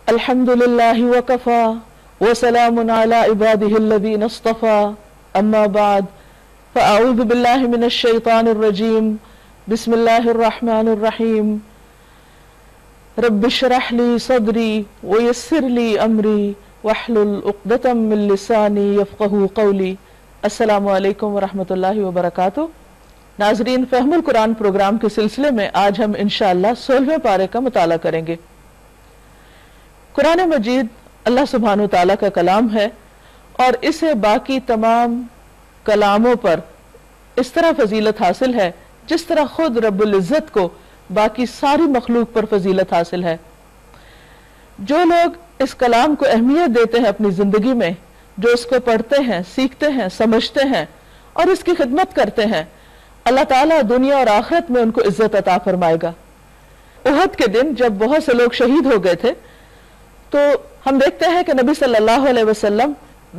الحمدللہ وکفا وسلام علی عبادہ الذین اصطفا اما بعد فاعوذ باللہ من الشیطان الرجیم بسم اللہ الرحمن الرحیم رب اشرح لی صدری ویسر لی امری واحلل عقدۃ من لسانی یفقہوا قولی۔ السلام علیکم ورحمۃ اللہ وبرکاتہ۔ ناظرین، فہم القرآن پروگرام کے سلسلے میں آج ہم انشاءاللہ 16ویں پارے کا مطالعہ کریں گے۔ قرآن مجید اللہ سبحانہ و تعالیٰ کا کلام ہے اور اسے باقی تمام کلاموں پر اس طرح فضیلت حاصل ہے جس طرح خود رب العزت کو باقی ساری مخلوق پر فضیلت حاصل ہے۔ جو لوگ اس کلام کو اہمیت دیتے ہیں اپنی زندگی میں، جو اس کو پڑھتے ہیں، سیکھتے ہیں، سمجھتے ہیں اور اس کی خدمت کرتے ہیں، اللہ تعالیٰ دنیا اور آخرت میں ان کو عزت عطا فرمائے گا۔ احد کے دن جب بہت سے لوگ شہید ہو گئے تھے تو ہم دیکھتے ہیں کہ نبی صلی اللہ علیہ وسلم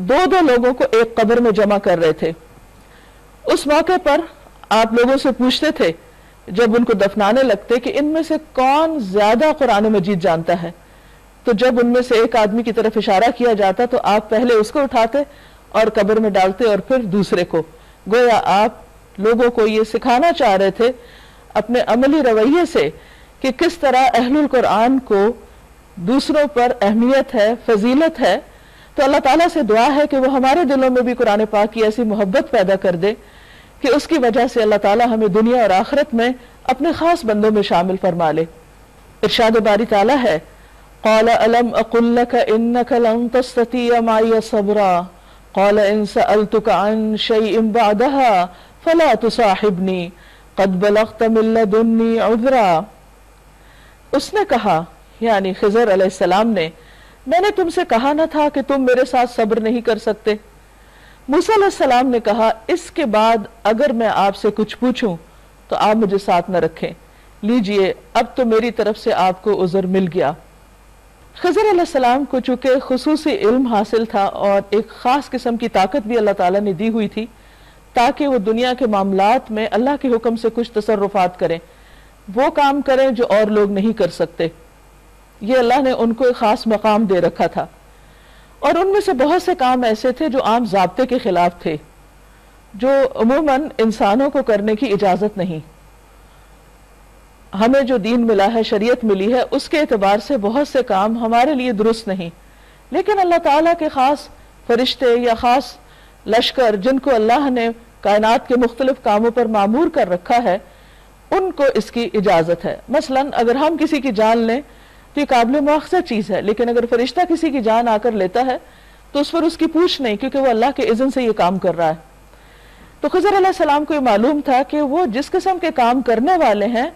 دو لوگوں کو ایک قبر میں جمع کر رہے تھے۔ اس موقع پر آپ لوگوں سے پوچھتے تھے جب ان کو دفنانے لگتے کہ ان میں سے کون زیادہ قرآن مجید جانتا ہے، تو جب ان میں سے ایک آدمی کی طرف اشارہ کیا جاتا تو آپ پہلے اس کو اٹھاتے اور قبر میں ڈالتے اور پھر دوسرے کو۔ گویا آپ لوگوں کو یہ سکھانا چاہ رہے تھے اپنے عملی رویے سے کہ کس طرح اہل القرآن کو دوسروں پر اہمیت ہے، فضیلت ہے۔ تو اللہ تعالیٰ سے دعا ہے کہ وہ ہمارے دلوں میں بھی قرآن پاک کی ایسی محبت پیدا کر دے کہ اس کی وجہ سے اللہ تعالیٰ ہمیں دنیا اور آخرت میں اپنے خاص بندوں میں شامل فرما لے۔ ارشاد باری تعالیٰ ہے، قال الم اقل لك انك لن تستطيع معي صبرا قال ان سألتك عن شيء بعدها فلا تصاحبني قد بلغت من لدني عذرا۔ اس نے کہا، یعنی خضر علیہ السلام نے، میں نے تم سے کہا نہ تھا کہ تم میرے ساتھ صبر نہیں کر سکتے؟ موسیٰ علیہ السلام نے کہا، اس کے بعد اگر میں آپ سے کچھ پوچھوں تو آپ مجھے ساتھ نہ رکھیں، لیجئے اب تو میری طرف سے آپ کو عذر مل گیا۔ خضر علیہ السلام کو چونکہ خصوصی علم حاصل تھا اور ایک خاص قسم کی طاقت بھی اللہ تعالیٰ نے دی ہوئی تھی تاکہ وہ دنیا کے معاملات میں اللہ کے حکم سے کچھ تصرفات کریں، وہ کام کریں جو اور لوگ نہیں کر سکتے۔ یہ اللہ نے ان کو ایک خاص مقام دے رکھا تھا، اور ان میں سے بہت سے کام ایسے تھے جو عام ضابطے کے خلاف تھے، جو عموماً انسانوں کو کرنے کی اجازت نہیں۔ ہمیں جو دین ملا ہے، شریعت ملی ہے، اس کے اعتبار سے بہت سے کام ہمارے لیے درست نہیں، لیکن اللہ تعالیٰ کے خاص فرشتے یا خاص لشکر جن کو اللہ نے کائنات کے مختلف کاموں پر معمور کر رکھا ہے، ان کو اس کی اجازت ہے۔ مثلاً اگر ہم کسی کی جان لیں تو یہ قابل مواخذہ چیز ہے، لیکن اگر فرشتہ کسی کی جان آ کر لیتا ہے تو اس پر اس کی پوچھ نہیں، کیونکہ وہ اللہ کے اذن سے یہ کام کر رہا ہے۔ تو خضر علیہ السلام کو یہ معلوم تھا کہ وہ جس قسم کے کام کرنے والے ہیں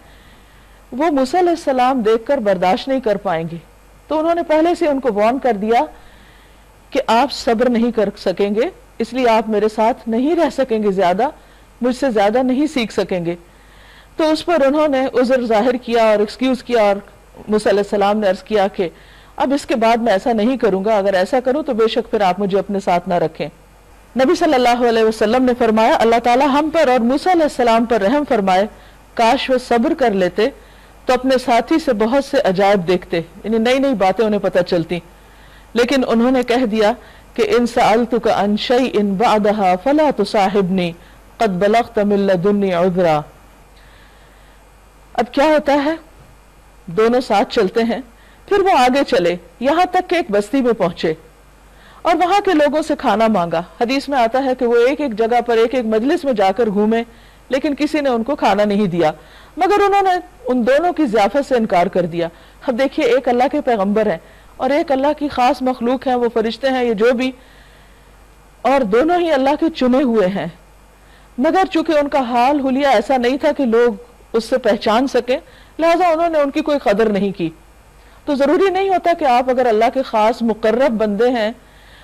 وہ موسیٰ علیہ السلام دیکھ کر برداشت نہیں کر پائیں گے، تو انہوں نے پہلے سے ان کو وارن کر دیا کہ آپ صبر نہیں کر سکیں گے، اس لیے آپ میرے ساتھ نہیں رہ سکیں گے، زیادہ مجھ سے زیادہ نہیں سیکھ سکیں گے۔ تو اس پر انہوں نے عذر ظاہر کیا اور ایکسکیوز کیا، اور موسیٰ علیہ السلام نے عرض کیا کہ اب اس کے بعد میں ایسا نہیں کروں گا، اگر ایسا کروں تو بے شک پھر آپ مجھے اپنے ساتھ نہ رکھیں۔ نبی صلی اللہ علیہ وسلم نے فرمایا، اللہ تعالیٰ ہم پر اور موسیٰ علیہ السلام پر رحم فرمائے، کاش وہ صبر کر لیتے تو اپنے ساتھی سے بہت سے عجائب دیکھتے، یعنی نئی نئی باتیں انہیں پتہ چلتی، لیکن انہوں نے کہہ دیا کہ ان سألتک عن شیء بعدها فلا تصاحبنی قد بلغت من لدنی عذرا۔ اب کیا ہوتا ہے، دونوں ساتھ چلتے ہیں، پھر وہ آگے چلے یہاں تک کہ ایک بستی میں پہنچے اور وہاں کے لوگوں سے کھانا مانگا۔ حدیث میں آتا ہے کہ وہ ایک ایک جگہ پر ایک ایک مجلس میں جا کر گھومے، لیکن کسی نے ان کو کھانا نہیں دیا، مگر انہوں نے ان دونوں کی ضیافت سے انکار کر دیا۔ اب دیکھیے، ایک اللہ کے پیغمبر ہیں اور ایک اللہ کی خاص مخلوق ہیں، وہ فرشتے ہیں یہ جو بھی، اور دونوں ہی اللہ کے چنے ہوئے ہیں، مگر چونکہ ان کا حال حلیہ ایسا نہیں تھا کہ لوگ اس سے پہچان سکیں، لہذا انہوں نے ان کی کوئی قدر نہیں کی۔ تو ضروری نہیں ہوتا کہ آپ اگر اللہ کے خاص مقرب بندے ہیں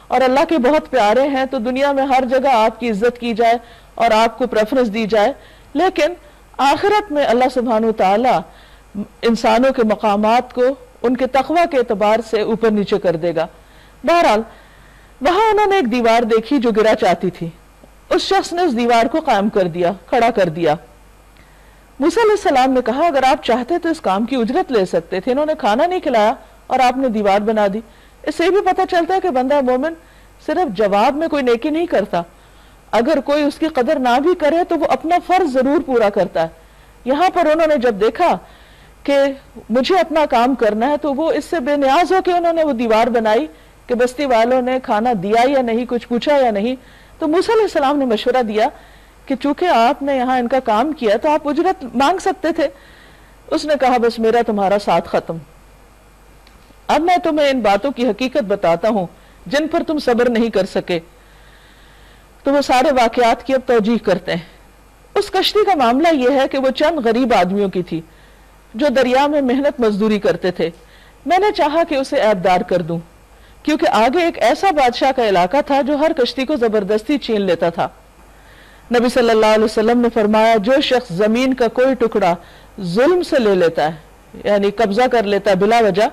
اور اللہ کے بہت پیارے ہیں تو دنیا میں ہر جگہ آپ کی عزت کی جائے اور آپ کو پریفرنس دی جائے، لیکن آخرت میں اللہ سبحانہ وتعالی انسانوں کے مقامات کو ان کے تقوی کے اعتبار سے اوپر نیچے کر دے گا۔ بہرحال وہاں انہوں نے ایک دیوار دیکھی جو گرا چاہتی تھی، اس شخص نے اس دیوار کو قائم کر دیا، کھڑا کر دیا۔ موسیٰ علیہ السلام نے کہا، اگر آپ چاہتے تو اس کام کی اجرت لے سکتے تھے، انہوں نے کھانا نہیں کھلایا اور آپ نے دیوار بنا دی. اس سے بھی پتہ چلتا ہے کہ بندہ مومن صرف جواب میں کوئی نیکی نہیں کرتا، اگر کوئی اس کی قدر نہ بھی کرے تو وہ اپنا فرض ضرور پورا کرتا ہے. یہاں پر انہوں نے جب دیکھا کہ مجھے اپنا کام کرنا ہے تو وہ اس سے بے نیاز ہو کے انہوں نے وہ دیوار بنائی کہ بستی والوں نے کھانا دیا یا نہیں، کچھ پوچھا یا نہیں. تو موسیٰ علیہ السلام نے مشورہ دیا کہ چونکہ آپ نے یہاں ان کا کام کیا تو آپ اجرت مانگ سکتے تھے. اس نے کہا بس میرا تمہارا ساتھ ختم. اب میں تمہیں ان باتوں کی حقیقت بتاتا ہوں جن پر تم صبر نہیں کر سکے. تو وہ سارے واقعات کی اب توجیح کرتے ہیں. اس کشتی کا معاملہ یہ ہے کہ وہ چند غریب آدمیوں کی تھی جو دریا میں محنت مزدوری کرتے تھے. میں نے چاہا کہ اسے عیبدار کر دوں کیونکہ آگے ایک ایسا بادشاہ کا علاقہ تھا جو ہر کشتی کو زبردستی چھین لیتا تھا. نبی صلی اللہ علیہ وسلم نے فرمایا جو شخص زمین کا کوئی ٹکڑا ظلم سے لے لیتا ہے یعنی قبضہ کر لیتا ہے بلا وجہ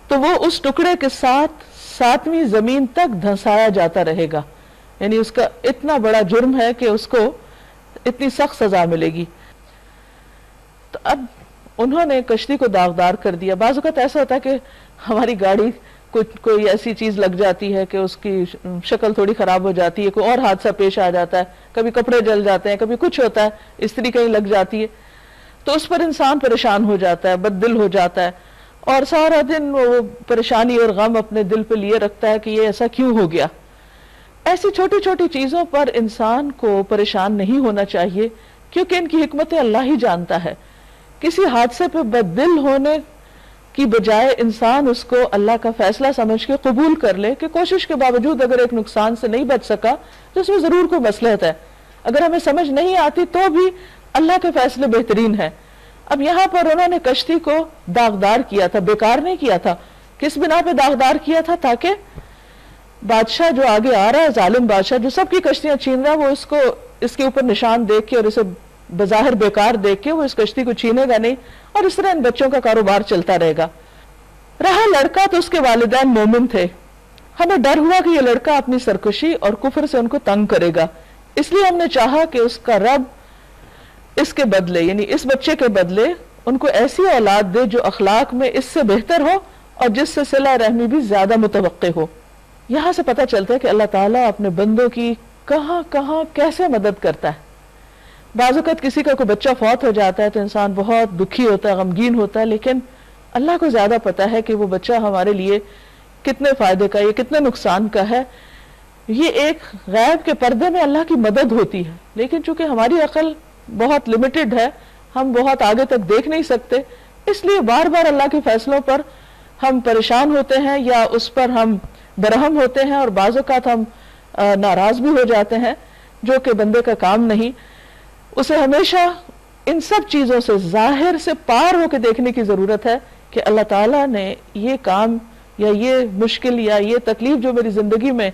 تو وہ اس ٹکڑے کے ساتھ 7ویں زمین تک دھنسایا جاتا رہے گا. یعنی اس کا اتنا بڑا جرم ہے کہ اس کو اتنی سخت سزا ملے گی. تو اب انہوں نے کشتی کو داغدار کر دیا. بعض اوقات ایسا ہوتا ہے کہ ہماری گاڑی کوئی ایسی چیز لگ جاتی ہے کہ اس کی شکل تھوڑی خراب ہو جاتی ہے، کوئی اور حادثہ پیش آ جاتا ہے، کبھی کپڑے جل جاتے ہیں، کبھی کچھ ہوتا ہے، استری کہیں لگ جاتی ہے تو اس پر انسان پریشان ہو جاتا ہے، بد دل ہو جاتا ہے اور سارا دن وہ پریشانی اور غم اپنے دل پہ لیے رکھتا ہے کہ یہ ایسا کیوں ہو گیا. ایسی چھوٹی چھوٹی چیزوں پر انسان کو پریشان نہیں ہونا چاہیے کیونکہ ان کی حکمتیں اللہ ہی جانتا ہے. کسی حادثے پہ بد دل ہونے کی بجائے انسان اس کو اللہ کا فیصلہ سمجھ کے قبول کر لے کہ کوشش کے باوجود اگر ایک نقصان سے نہیں بچ سکا تو اس میں ضرور کوئی مصلحت ہے. اگر ہمیں سمجھ نہیں آتی تو بھی اللہ کے فیصلے بہترین ہیں. اب یہاں پر انہوں نے کشتی کو داغدار کیا تھا، بیکار نہیں کیا تھا. کس بنا پہ داغدار کیا تھا؟ تاکہ بادشاہ جو آگے آ رہا ہے، ظالم بادشاہ جو سب کی کشتیاں چھین رہا ہے، وہ اس کو اس کے اوپر نشان دیکھ کے اور اسے بظاہر بیکار دیکھ کے وہ اس کشتی کو چھینے گا نہیں اور اس طرح ان بچوں کا کاروبار چلتا رہے گا. رہا لڑکا تو اس کے والدین مومن تھے. ہمیں ڈر ہوا کہ یہ لڑکا اپنی سرکشی اور کفر سے ان کو تنگ کرے گا، اس لیے ہم نے چاہا کہ اس کا رب اس کے بدلے یعنی اس بچے کے بدلے ان کو ایسی اولاد دے جو اخلاق میں اس سے بہتر ہو اور جس سے صلہ رحمی بھی زیادہ متوقع ہو. یہاں سے پتہ چلتا ہے کہ اللہ تعالیٰ اپنے بندوں کی کہاں کہاں کیسے مدد کرتا ہے. بعض اوقات کسی کا کوئی بچہ فوت ہو جاتا ہے تو انسان بہت دکھی ہوتا ہے، غمگین ہوتا ہے، لیکن اللہ کو زیادہ پتا ہے کہ وہ بچہ ہمارے لیے کتنے فائدے کا، یہ کتنے نقصان کا ہے. یہ ایک غیب کے پردے میں اللہ کی مدد ہوتی ہے، لیکن چونکہ ہماری عقل بہت لمیٹڈ ہے، ہم بہت آگے تک دیکھ نہیں سکتے، اس لیے بار بار اللہ کے فیصلوں پر ہم پریشان ہوتے ہیں یا اس پر ہم برہم ہوتے ہیں اور بعض اوقات ہم ناراض بھی ہو جاتے ہیں، جو کہ بندے کا کام نہیں. اسے ہمیشہ ان سب چیزوں سے ظاہر سے پار ہو کے دیکھنے کی ضرورت ہے کہ اللہ تعالیٰ نے یہ کام یا یہ مشکل یا یہ تکلیف جو میری زندگی میں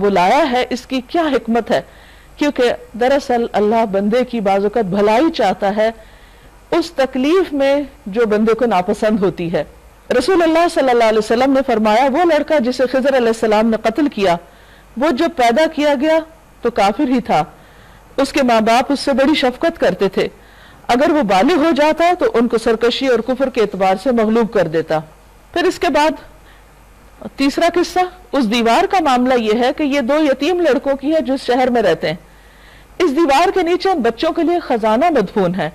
وہ لایا ہے اس کی کیا حکمت ہے. کیونکہ دراصل اللہ بندے کی بعض اوقات بھلائی چاہتا ہے اس تکلیف میں جو بندے کو ناپسند ہوتی ہے. رسول اللہ صلی اللہ علیہ وسلم نے فرمایا وہ لڑکا جسے خضر علیہ السلام نے قتل کیا وہ جب پیدا کیا گیا تو کافر ہی تھا. اس کے ماں باپ اس سے بڑی شفقت کرتے تھے، اگر وہ بالغ ہو جاتا تو ان کو سرکشی اور کفر کے اعتبار سے مغلوب کر دیتا. پھر اس کے بعد تیسرا قصہ اس دیوار کا معاملہ یہ ہے کہ یہ 2 یتیم لڑکوں کی ہے جو اس شہر میں رہتے ہیں. اس دیوار کے نیچے ان بچوں کے لیے خزانہ مدفون ہے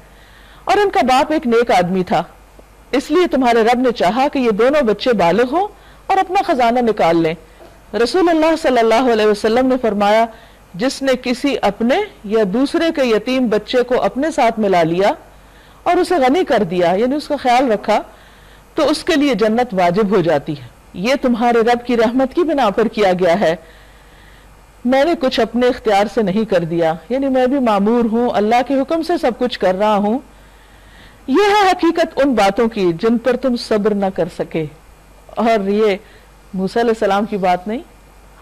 اور ان کا باپ ایک نیک آدمی تھا، اس لیے تمہارے رب نے چاہا کہ یہ دونوں بچے بالغ ہوں اور اپنا خزانہ نکال لیں. رسول اللہ صلی اللہ علیہ وسلم نے فرمایا جس نے کسی اپنے یا دوسرے کے یتیم بچے کو اپنے ساتھ ملا لیا اور اسے غنی کر دیا یعنی اس کا خیال رکھا تو اس کے لیے جنت واجب ہو جاتی ہے. یہ تمہارے رب کی رحمت کی بنا پر کیا گیا ہے، میں نے کچھ اپنے اختیار سے نہیں کر دیا، یعنی میں بھی مامور ہوں، اللہ کے حکم سے سب کچھ کر رہا ہوں. یہ ہے حقیقت ان باتوں کی جن پر تم صبر نہ کر سکے. اور یہ موسیٰ علیہ السلام کی بات نہیں،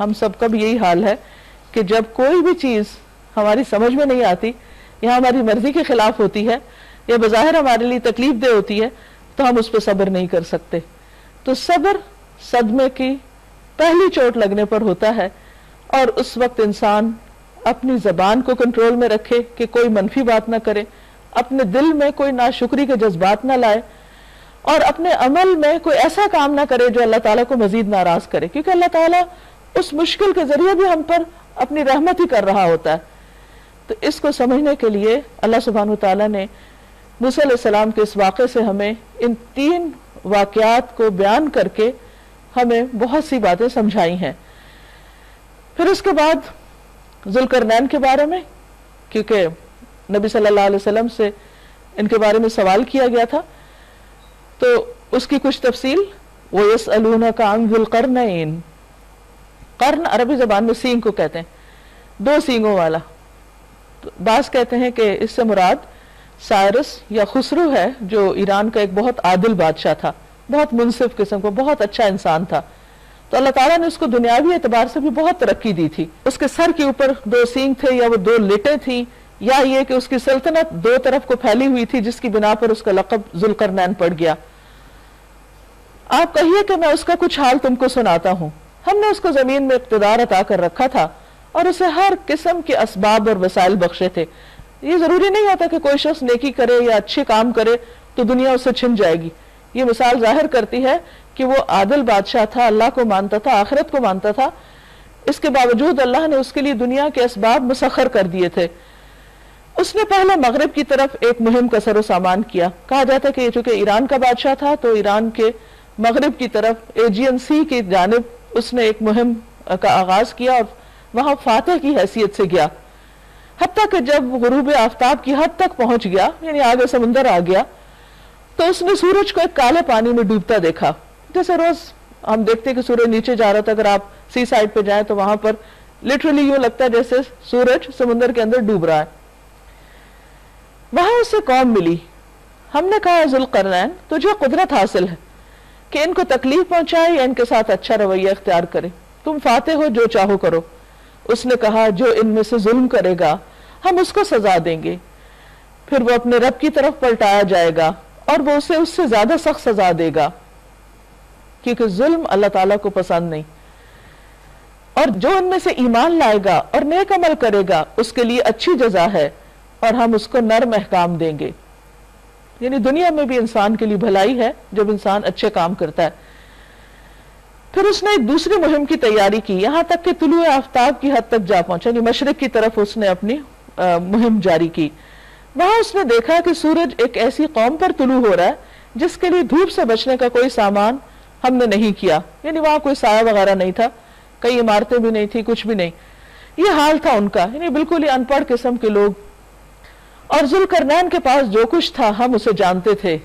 ہم سب کا بھی یہی حال ہے کہ جب کوئی بھی چیز ہماری سمجھ میں نہیں آتی یا ہماری مرضی کے خلاف ہوتی ہے یا بظاہر ہمارے لیے تکلیف دہ ہوتی ہے تو ہم اس پہ صبر نہیں کر سکتے. تو صبر صدمے کی پہلی چوٹ لگنے پر ہوتا ہے اور اس وقت انسان اپنی زبان کو کنٹرول میں رکھے کہ کوئی منفی بات نہ کرے، اپنے دل میں کوئی ناشکری کے جذبات نہ لائے اور اپنے عمل میں کوئی ایسا کام نہ کرے جو اللہ تعالیٰ کو مزید ناراض کرے، کیونکہ اللہ تعالیٰ اس مشکل کے ذریعے بھی ہم پر اپنی رحمت ہی کر رہا ہوتا ہے۔ تو اس کو سمجھنے کے لیے اللہ سبحانہ وتعالیٰ نے موسیٰ علیہ السلام کے اس واقعے سے ہمیں ان 3 واقعات کو بیان کر کے ہمیں بہت سی باتیں سمجھائی ہیں۔ پھر اس کے بعد ذوالقرنین کے بارے میں، کیونکہ نبی صلی اللہ علیہ وسلم سے ان کے بارے میں سوال کیا گیا تھا، تو اس کی کچھ تفصیل، وَيَسْأَلُونَكَ عَنْ ذِي الْقَرْنَيْنِ، قرن عربی زبان میں سینگ کو کہتے ہیں، 2 سینگوں والا۔ بعض کہتے ہیں کہ اس سے مراد سائرس یا خسرو ہے، جو ایران کا ایک بہت عادل بادشاہ تھا، بہت منصف قسم کو، بہت اچھا انسان تھا۔ تو اللہ تعالیٰ نے اس کو دنیاوی اعتبار سے بھی بہت ترقی دی تھی۔ اس کے سر کے اوپر 2 سینگ تھے، یا وہ 2 لٹیں تھیں، یا یہ کہ اس کی سلطنت 2 طرف کو پھیلی ہوئی تھی، جس کی بنا پر اس کا لقب ذوالقرنین پڑ گیا۔ آپ کہیے کہ میں اس کا کچھ حال تم کو سناتا ہوں۔ ہم نے اس کو زمین میں اقتدار عطا کر رکھا تھا اور اسے ہر قسم کے اسباب اور وسائل بخشے تھے۔ یہ ضروری نہیں ہوتا کہ کوئی شخص نیکی کرے یا اچھے کام کرے تو دنیا اسے چھن جائے گی۔ یہ مثال ظاہر کرتی ہے کہ وہ عادل بادشاہ تھا، اللہ کو مانتا تھا، آخرت کو مانتا تھا، اس کے باوجود اللہ نے اس کے لیے دنیا کے اسباب مسخر کر دیے تھے۔ اس نے پہلے مغرب کی طرف ایک مہم کا سر و سامان کیا۔ کہا جاتا ہے کہ چونکہ ایران کا بادشاہ تھا تو ایران کے مغرب کی طرف ایجین سی کی جانب اس نے ایک مہم کا آغاز کیا اور وہاں فاتح کی حیثیت سے گیا، حتیٰ کہ جب غروب آفتاب کی حد تک پہنچ گیا، یعنی آگے سمندر آ گیا، تو اس نے سورج کو ایک کالے پانی میں ڈوبتا دیکھا۔ جیسے روز ہم دیکھتے کہ سورج نیچے جا رہا تھا، اگر آپ سی سائڈ پہ جائیں تو وہاں پر لٹرلی یوں لگتا ہے جیسے سورج سمندر کے اندر ڈوب رہا ہے۔ وہاں اسے قوم ملی۔ ہم نے کہا ذوالقرنین، تجھے قدرت حاصل ہے کہ ان کو تکلیف پہنچائے یا ان کے ساتھ اچھا رویہ اختیار کرے، تم فاتح ہو، جو چاہو کرو۔ اس نے کہا جو ان میں سے ظلم کرے گا ہم اس کو سزا دیں گے، پھر وہ اپنے رب کی طرف پلٹایا جائے گا اور وہ اسے اس سے زیادہ سخت سزا دے گا، کیونکہ ظلم اللہ تعالیٰ کو پسند نہیں۔ اور جو ان میں سے ایمان لائے گا اور نیک عمل کرے گا اس کے لیے اچھی جزا ہے اور ہم اس کو نرم احکام دیں گے۔ یعنی دنیا میں بھی انسان کے لیے بھلائی ہے جب انسان اچھے کام کرتا ہے۔ پھر اس نے ایک دوسری مہم کی تیاری کی، یہاں تک کہ طلوع آفتاب کی حد تک جا پہنچا، یعنی مشرق کی طرف اس نے اپنی مہم جاری کی۔ وہاں اس نے دیکھا کہ سورج ایک ایسی قوم پر طلوع ہو رہا ہے جس کے لیے دھوپ سے بچنے کا کوئی سامان ہم نے نہیں کیا، یعنی وہاں کوئی سایہ وغیرہ نہیں تھا، کئی عمارتیں بھی نہیں تھی، کچھ بھی نہیں۔ یہ حال تھا ان کا، یعنی بالکل ہی ان پڑھ قسم کے لوگ۔ اور ذوالقرنین کے پاس جو کچھ تھا ہم اسے جانتے تھے،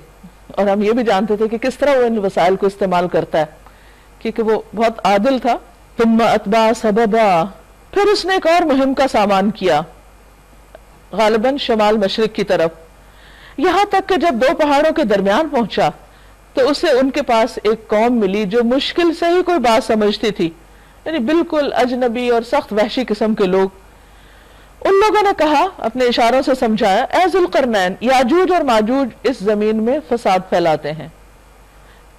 اور ہم یہ بھی جانتے تھے کہ کس طرح وہ ان وسائل کو استعمال کرتا ہے، کیونکہ وہ بہت عادل تھا۔ ثم اتبع سببا، پھر اس نے ایک اور مہم کا سامان کیا، غالباً شمال مشرق کی طرف، یہاں تک کہ جب 2 پہاڑوں کے درمیان پہنچا تو اسے ان کے پاس ایک قوم ملی جو مشکل سے ہی کوئی بات سمجھتی تھی، یعنی بالکل اجنبی اور سخت وحشی قسم کے لوگ۔ ان لوگوں نے کہا، اپنے اشاروں سے سمجھایا، اے ذوالقرنین، یاجوج اور ماجوج اس زمین میں فساد پھیلاتے ہیں،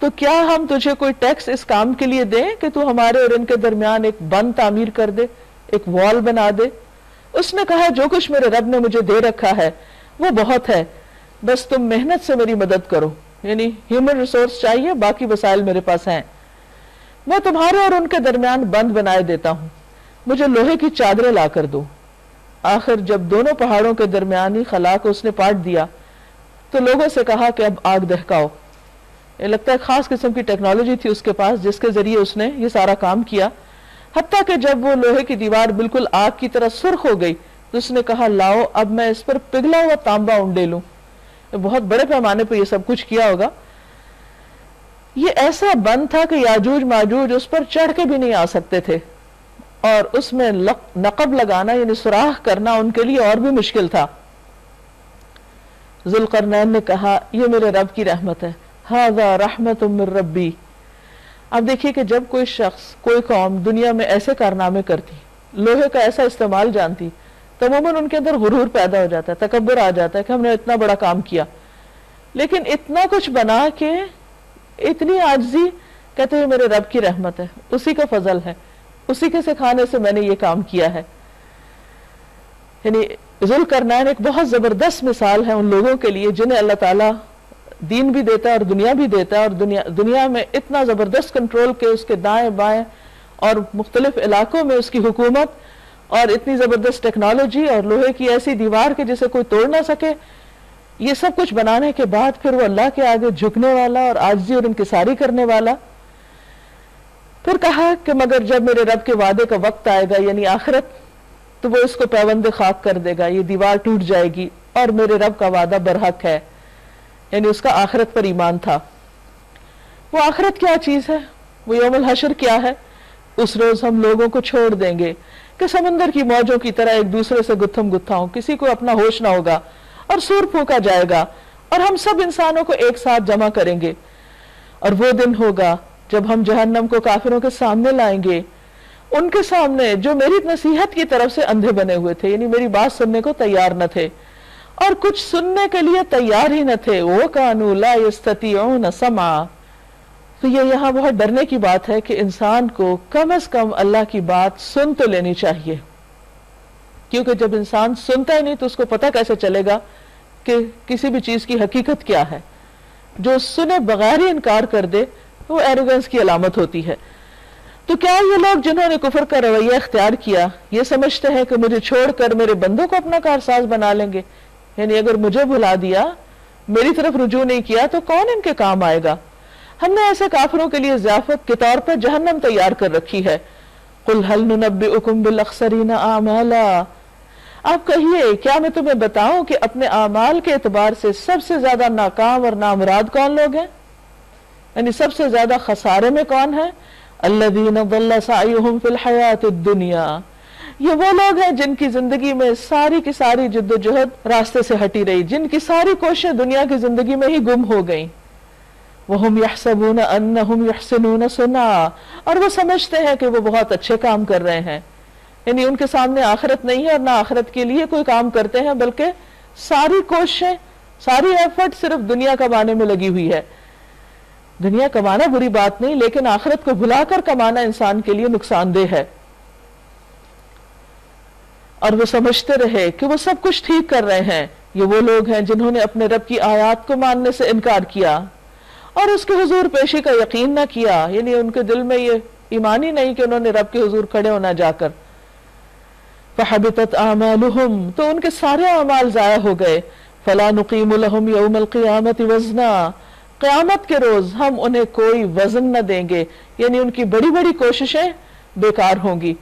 تو کیا ہم تجھے کوئی ٹیکس اس کام کے لیے دیں کہ تو ہمارے اور ان کے درمیان ایک بند تعمیر کر دے، ایک وال بنا دے؟ اس نے کہا جو کچھ میرے رب نے مجھے دے رکھا ہے وہ بہت ہے، بس تم محنت سے میری مدد کرو، یعنی ہیومن ریسورس چاہیے، باقی وسائل میرے پاس ہیں، میں تمہارے اور ان کے درمیان بند بنائے دیتا ہوں، مجھے لوہے کی چادریں لا کر دو۔ آخر جب دونوں پہاڑوں کے درمیانی خلا کو اس نے پاٹ دیا تو لوگوں سے کہا کہ اب آگ دہکاؤ۔ یہ لگتا ہے خاص قسم کی ٹیکنالوجی تھی اس کے پاس جس کے ذریعے اس نے یہ سارا کام کیا، حتیٰ کہ جب وہ لوہے کی دیوار بالکل آگ کی طرح سرخ ہو گئی تو اس نے کہا لاؤ اب میں اس پر پگھلا ہوا تانبا اونڈے لوں۔ بہت بڑے پیمانے پہ یہ سب کچھ کیا ہوگا۔ یہ ایسا بند تھا کہ یاجوج ماجوج اس پر چڑھ کے بھی نہیں آ سکتے تھے، اور اس میں نقب لگانا یعنی سوراخ کرنا ان کے لیے اور بھی مشکل تھا۔ ذوالقرنین نے کہا یہ میرے رب کی رحمت ہے، ھذا رحمت من ربی۔ اب دیکھیے کہ جب کوئی شخص، کوئی قوم دنیا میں ایسے کارنامے کرتی، لوہے کا ایسا استعمال جانتی، تو عموماً ان کے اندر غرور پیدا ہو جاتا ہے، تکبر آ جاتا ہے کہ ہم نے اتنا بڑا کام کیا، لیکن اتنا کچھ بنا کے اتنی عاجزی، کہتے ہیں میرے رب کی رحمت ہے، اسی کا فضل ہے، اسی کے سکھانے سے میں نے یہ کام کیا ہے۔ یعنی ذوالقرنین ایک بہت زبردست مثال ہے ان لوگوں کے لیے جنہیں اللہ تعالیٰ دین بھی دیتا ہے اور دنیا بھی دیتا ہے، اور دنیا میں اتنا زبردست کنٹرول کہ اس کے دائیں بائیں اور مختلف علاقوں میں اس کی حکومت، اور اتنی زبردست ٹیکنالوجی اور لوہے کی ایسی دیوار کہ جسے کوئی توڑ نہ سکے. یہ سب کچھ بنانے کے بعد پھر وہ اللہ کے آگے جھکنے والا اور عاجزی اور انکساری کرنے والا. پھر کہا کہ مگر جب میرے رب کے وعدے کا وقت آئے گا یعنی آخرت، تو وہ اس کو پیوند خاک کر دے گا، یہ دیوار ٹوٹ جائے گی، اور میرے رب کا وعدہ برحق ہے. یعنی اس کا آخرت پر ایمان تھا. وہ آخرت کیا چیز ہے؟ وہ یوم الحشر کیا ہے؟ اس روز ہم لوگوں کو چھوڑ دیں گے کہ سمندر کی موجوں کی طرح ایک دوسرے سے گتھم گتھا ہوں، کسی کو اپنا ہوش نہ ہوگا، اور سور پھونکا جائے گا، اور ہم سب انسانوں کو ایک ساتھ جمع کریں گے. اور وہ دن ہوگا جب ہم جہنم کو کافروں کے سامنے لائیں گے، ان کے سامنے جو میری نصیحت کی طرف سے اندھے بنے ہوئے تھے، یعنی میری بات سننے کو تیار نہ تھے اور کچھ سننے کے لیے تیار ہی نہ تھے. وَكَانُوا لَا يَسْتَطِيعُونَ سَمْعًا. تو یہ یہاں بہت ڈرنے کی بات ہے کہ انسان کو کم از کم اللہ کی بات سن تو لینی چاہیے، کیونکہ جب انسان سنتا ہی نہیں تو اس کو پتہ کیسے چلے گا کہ کسی بھی چیز کی حقیقت کیا ہے. جو سنے بغیر ہی انکار کر دے وہ ایروگنس کی علامت ہوتی ہے. تو کیا یہ لوگ جنہوں نے کفر کا رویہ اختیار کیا یہ سمجھتے ہیں کہ مجھے چھوڑ کر میرے بندوں کو اپنا کارساز بنا لیں گے؟ یعنی اگر مجھے بھلا دیا، میری طرف رجوع نہیں کیا تو کون ان کے کام آئے گا؟ ہم نے ایسے کافروں کے لیے ضیافت کے طور پر جہنم تیار کر رکھی ہے. قُلْ هَلْ نُنَبِّئُكُمْ بِالْأَخْسَرِينَ أَعْمَالًا. آپ کہیے کیا میں تمہیں بتاؤں کہ اپنے اعمال کے اعتبار سے سب سے زیادہ ناکام اور نامراد کون لوگ ہیں؟ یعنی سب سے زیادہ خسارے میں کون ہیں؟ الَّذِينَ ضَلَّ سَعْيُهُمْ فِي الْحَيَاةِ الدُّنْيَا. یہ وہ لوگ ہیں جن کی زندگی میں ساری کی ساری جد و جہد راستے سے ہٹی رہی، جن کی ساری کوششیں دنیا کی زندگی میں ہی گم ہو گئیں. وَهُمْ يَحْسَبُونَ أَنَّهُمْ يُحْسِنُونَ صُنْعًا. اور وہ سمجھتے ہیں کہ وہ بہت اچھے کام کر رہے ہیں. یعنی ان کے سامنے آخرت نہیں ہے اور نہ آخرت کے لیے کوئی کام کرتے ہیں، بلکہ ساری کوششیں، ساری ایفرٹ صرف دنیا کمانے میں لگی ہوئی ہے. دنیا کمانا بری بات نہیں، لیکن آخرت کو بھلا کر کمانا انسان کے لیے نقصان دہ ہے. اور وہ سمجھتے رہے کہ وہ سب کچھ ٹھیک کر رہے ہیں. یہ وہ لوگ ہیں جنہوں نے اپنے رب کی آیات کو ماننے سے انکار کیا اور اس کے حضور پیشی کا یقین نہ کیا. یعنی ان کے دل میں یہ ایمان ہی نہیں کہ انہوں نے رب کے حضور کھڑے ہونا جا کر. فَحَبِطَتْ أَعْمَالُهُمْ. تو ان کے سارے اعمال ضائع ہو گئے. فَلَا نُقِيمُ لَهُمْ يَوْمَ الْقِيَامَةِ وَزْنًا. قیامت کے روز ہم انہیں کوئی وزن نہ دیں گے. یعنی ان کی بڑی بڑی کوششیں بیکار ہوں گی.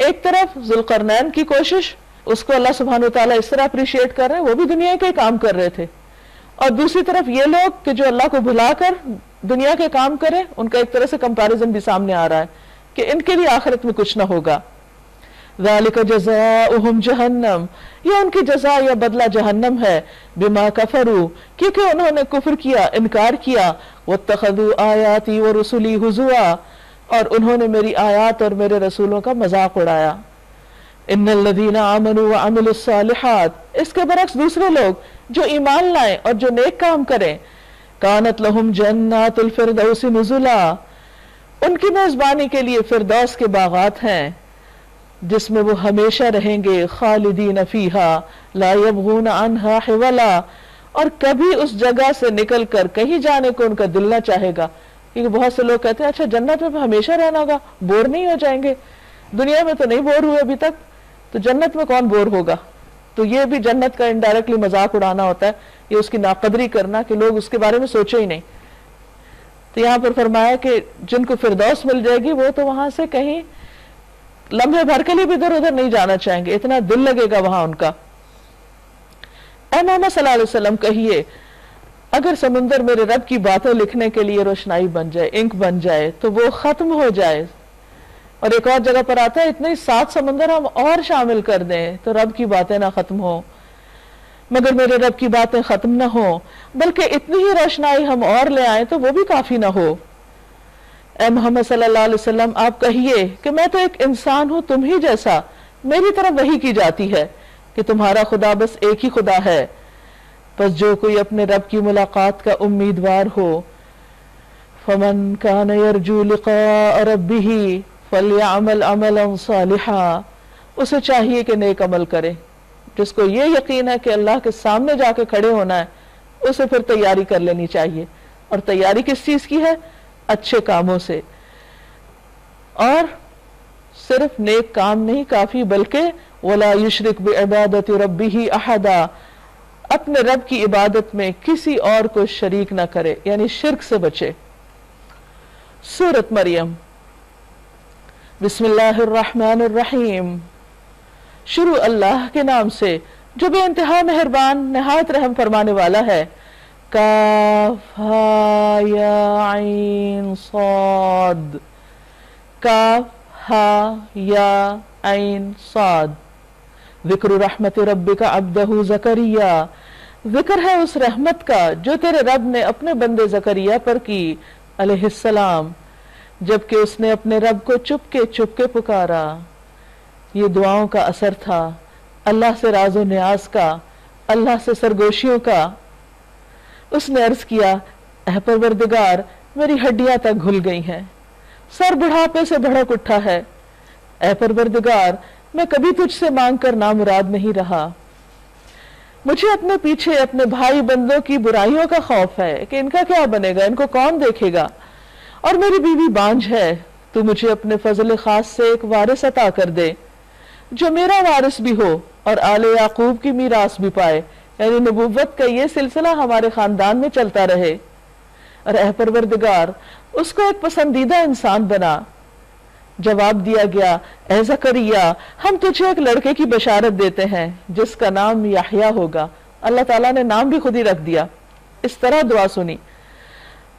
ایک طرف ذوالقرنین کی کوشش، اس کو اللہ سبحانہ وتعالیٰ اس طرح اپریشیٹ کر رہے ہیں، وہ بھی دنیا کے کام کر رہے تھے. اور دوسری طرف یہ لوگ کہ جو اللہ کو بھلا کر دنیا کے کام کریں، ان کا ایک طرح سے کمپیریزن بھی سامنے آ رہا ہے کہ ان کے لیے آخرت میں کچھ نہ ہوگا. ذَلِكَ جَزَاؤُهُمْ جَهَنَّمْ. یہ ان کی جزا یا بدلہ جہنم ہے. بِمَا كَفَرُوا. کیونکہ انہوں نے کفر کیا، انکار کیا. وَاتَّخَذُوا آيَاتِي وَرُسُلِي هُزُوًا. اور انہوں نے میری آیات اور میرے رسولوں کا مذاق اڑایا. إِنَّ الَّذِينَ آمَنُوا وَعَمِلُوا الصَّالِحَاتِ. اس کے برعکس دوسرے لوگ جو ایمان لائیں اور جو نیک کام کریں، كَانَتْ لَهُمْ جَنَّاتُ الْفِرْدَوْسِ نُزُلًا. ان کی میزبانی کے لیے فردوس کے باغات ہیں جس میں وہ ہمیشہ رہیں گے. خالدین فیہا لا یبغون عنہا حولا. اور کبھی اس جگہ سے نکل کر کہیں جانے کو ان کا دل نہ چاہے گا. کیونکہ بہت سے لوگ کہتے ہیں اچھا جنت میں ہمیشہ رہنا ہوگا، بور نہیں ہو جائیں گے؟ دنیا میں تو نہیں بور ہوئے ابھی تک، تو جنت میں کون بور ہوگا؟ تو یہ بھی جنت کا انڈائریکٹلی مذاق اڑانا ہوتا ہے، یہ اس کی ناقدری کرنا کہ لوگ اس کے بارے میں سوچے ہی نہیں. تو یہاں پر فرمایا کہ جن کو فردوس مل جائے گی وہ تو وہاں سے کہیں لمحے بھر کے لیے بھی ادھر ادھر نہیں جانا چاہیں گے، اتنا دل لگے گا وہاں ان کا. اے محمد صلی اللہ علیہ وسلم کہیے اگر سمندر میرے رب کی باتیں لکھنے کے لیے روشنائی بن جائے، انک بن جائے، تو وہ ختم ہو جائے. اور ایک اور جگہ پر آتا ہے اتنے 7 سمندر ہم اور شامل کر دیں تو رب کی باتیں نہ ختم ہوں، مگر میرے رب کی باتیں ختم نہ ہوں بلکہ اتنی ہی روشنائی ہم اور لے آئیں تو وہ بھی کافی نہ ہو. اے محمد صلی اللہ علیہ وسلم آپ کہیے کہ میں تو ایک انسان ہوں تم ہی جیسا، میری طرف وحی کی جاتی ہے کہ تمہارا خدا بس ایک ہی خدا ہے. پس جو کوئی اپنے رب کی ملاقات کا امیدوار ہو، فمن کان یرجو لقاء ربہ فلیعمل عملا صالحا. اسے چاہیے کہ نیک عمل کرے. جس کو یہ یقین ہے کہ اللہ کے سامنے جا کے کھڑے ہونا ہے اسے پھر تیاری کر لینی چاہیے. اور تیاری کس چیز کی ہے؟ اچھے کاموں سے. اور صرف نیک کام نہیں کافی بلکہ وَلَا يُشْرِكْ بِعِبَادَةِ رَبِّهِ أَحَدًا، اپنے رب کی عبادت میں کسی اور کو شریک نہ کرے، یعنی شرک سے بچے. سورۃ مریم. بسم اللہ الرحمن الرحیم. شروع اللہ کے نام سے جو بے انتہا مہربان نہایت رحم فرمانے والا ہے. کاف ہا یا عین صاد. کاف ہا یا عین صاد. ذکر رحمت ربک عبدہ زکریا، ذکر ہے اس رحمت کا جو تیرے رب نے اپنے بندے زکریا پر کی علیہ السلام، جبکہ اس نے اپنے رب کو چپ کے پکارا. یہ دعاؤں کا اثر تھا، اللہ سے راز و نیاز کا، اللہ سے سرگوشیوں کا. اس نے عرض کیا، اے پروردگار میری ہڈیاں تک گھل گئی ہیں، سر بڑھاپے سے بھڑک اٹھا ہے. اے پروردگار میں کبھی تجھ سے مانگ کر نامراد نہیں رہا. مجھے اپنے پیچھے اپنے بھائی بندوں کی برائیوں کا خوف ہے کہ ان کا کیا بنے گا، ان کو کون دیکھے گا. اور میری بیوی بانجھ ہے، تو مجھے اپنے فضل خاص سے ایک وارث عطا کر دے جو میرا وارث بھی ہو اور آل یعقوب کی میراث بھی پائے، یعنی نبوت کا یہ سلسلہ ہمارے خاندان میں چلتا رہے. اور اے پروردگار اس کو ایک پسندیدہ انسان بنا. جواب دیا گیا، اے زکریا ہم تجھے ایک لڑکے کی بشارت دیتے ہیں جس کا نام یحییٰ ہوگا. اللہ تعالیٰ نے نام بھی خود ہی رکھ دیا. اس طرح دعا سنی،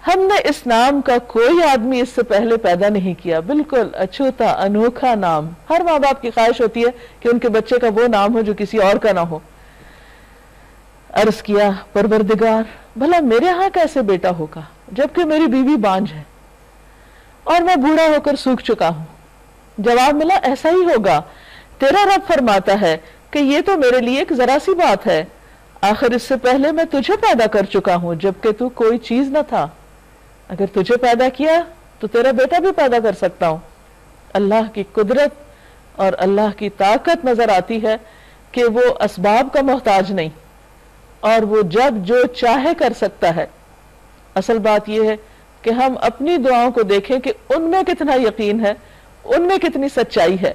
ہم نے اس نام کا کوئی آدمی اس سے پہلے پیدا نہیں کیا. بالکل اچھوتا انوکھا نام. ہر ماں باپ کی خواہش ہوتی ہے کہ ان کے بچے کا وہ نام ہو جو کسی اور کا نہ ہو. عرض کیا، پروردگار بھلا میرے ہاں کیسے بیٹا ہوگا جبکہ میری بیوی بانجھ ہے اور میں بوڑھا ہو کر سوکھ چکا ہوں. جواب ملا، ایسا ہی ہوگا. تیرا رب فرماتا ہے کہ یہ تو میرے لیے ایک ذرا سی بات ہے. آخر اس سے پہلے میں تجھے پیدا کر چکا ہوں جبکہ تو کوئی چیز نہ تھا. اگر تجھے پیدا کیا تو تیرا بیٹا بھی پیدا کر سکتا ہوں. اللہ کی قدرت اور اللہ کی طاقت نظر آتی ہے کہ وہ اسباب کا محتاج نہیں اور وہ جب جو چاہے کر سکتا ہے. اصل بات یہ ہے کہ ہم اپنی دعاؤں کو دیکھیں کہ ان میں کتنا یقین ہے، ان میں کتنی سچائی ہے.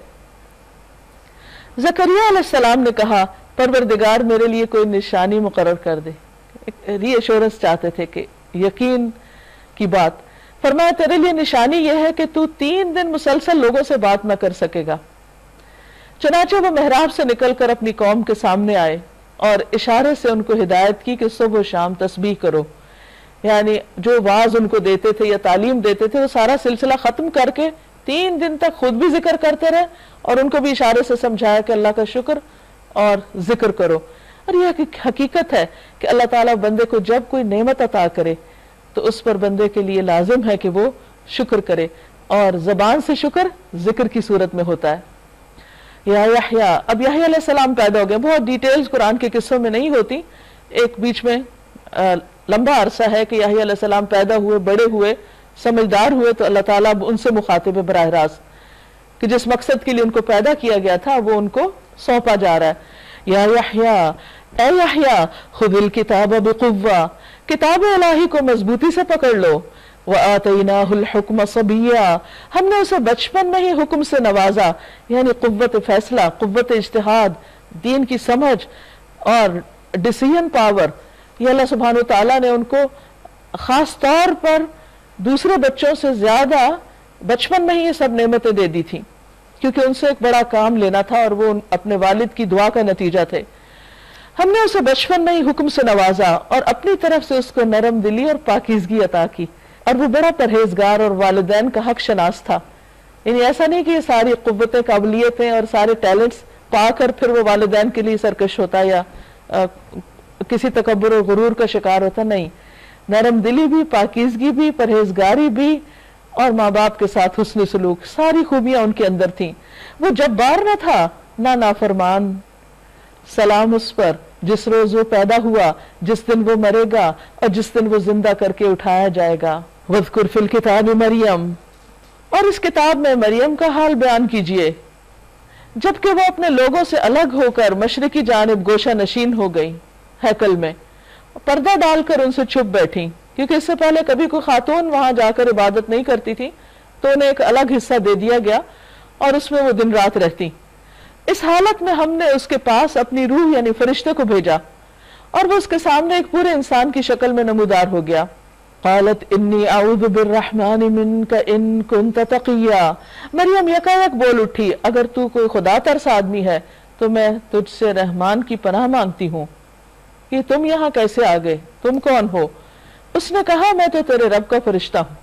زکریا علیہ السلام نے کہا، پروردگار میرے لیے کوئی نشانی مقرر کر دے. ری ایشورنس چاہتے تھے کہ یقین کی بات. فرمایا تیرے لیے نشانی یہ ہے کہ تو 3 دن مسلسل لوگوں سے بات نہ کر سکے گا. چنانچہ وہ محراب سے نکل کر اپنی قوم کے سامنے آئے اور اشارے سے ان کو ہدایت کی کہ صبح و شام تسبیح کرو. یعنی جو واعظ ان کو دیتے تھے یا تعلیم دیتے تھے وہ سارا سلسلہ ختم کر کے 3 دن تک خود بھی ذکر کرتے رہے اور ان کو بھی اشارے سے سمجھایا کہ اللہ کا شکر اور ذکر کرو. اور یہ حقیقت ہے کہ اللہ تعالیٰ بندے کو جب کوئی نعمت عطا کرے تو اس پر بندے کے لیے لازم ہے کہ وہ شکر کرے، اور زبان سے شکر ذکر کی صورت میں ہوتا ہے. یا یحییٰ، اب یحییٰ علیہ السلام پیدا ہو گئے. بہت ڈیٹیلز قرآن کے قصوں میں نہیں ہوتی، ایک بیچ میں لمبا عرصہ ہے کہ یحییٰ علیہ السلام پیدا ہوئے، بڑے ہوئے، سمجھدار ہوئے تو اللہ تعالیٰ اب ان سے مخاطب ہے براہ راست کہ جس مقصد کے لیے ان کو پیدا کیا گیا تھا وہ ان کو سونپا جا رہا ہے. یا یحییٰ، اے یحییٰ خذ الکتاب بقوہ، کتاب الہی کو مضبوطی سے پکڑ لو. وآتیناہ الحکم صبیا، ہم نے اسے بچپن میں ہی حکم سے نوازا، یعنی قوت فیصلہ، قوت اجتہاد، دین کی سمجھ اور ڈیسیژن پاور. یہ اللہ سبحانہ وتعالیٰ نے ان کو خاص طور پر دوسرے بچوں سے زیادہ بچپن میں ہی یہ سب نعمتیں دے دی تھیں کیونکہ ان سے ایک بڑا کام لینا تھا اور وہ اپنے والد کی دعا کا نتیجہ تھے. ہم نے اسے بچپن میں ہی حکم سے نوازا اور اپنی طرف سے اس کو نرم دلی اور پاکیزگی عطا کی، اور وہ بڑا پرہیزگار اور والدین کا حق شناس تھا. یعنی ایسا نہیں کہ یہ ساری قوتیں، قابلیتیں اور سارے ٹیلنٹس پا کر پھر وہ والدین کے لیے سرکش ہوتا یا کسی تکبر و غرور کا شکار ہوتا. نہیں، نرم دلی بھی، پاکیزگی بھی، پرہیزگاری بھی اور ماں باپ کے ساتھ حسن سلوک، ساری خوبیاں ان کے اندر تھیں. وہ جبار نہ تھا، نہ نافرمان. سلام اس پر جس روز وہ پیدا ہوا، جس دن وہ مرے گا اور جس دن وہ زندہ کر کے اٹھایا جائے گا. وَاذْكُرْ فِي الْكِتَابِ مریم، اور اس کتاب میں مریم کا حال بیان کیجئے جبکہ وہ اپنے لوگوں سے الگ ہو کر مشرقی جانب گوشہ نشین ہو گئی ہیکل میں، پردہ ڈال کر ان سے چھپ بیٹھی، کیونکہ اس سے پہلے کبھی کوئی خاتون وہاں جا کر عبادت نہیں کرتی تھی، تو انہیں ایک الگ حصہ دے دیا گیا اور اس میں وہ دن رات رہتی۔ اس حالت میں ہم نے اس کے پاس اپنی روح یعنی فرشتے کو بھیجا اور وہ اس کے سامنے ایک پورے انسان کی شکل میں نمودار ہو گیا۔ قالت انی اعوذ بالرحمن منک ان کنت تقیا، مریم یکایک بول اٹھی، اگر تو کوئی خدا ترس آدمی ہے تو میں تجھ سے رحمان کی پناہ مانگتی ہوں کہ تم یہاں کیسے آ گئے، تم کون ہو؟ اس نے کہا میں تو تیرے رب کا فرشتہ ہوں،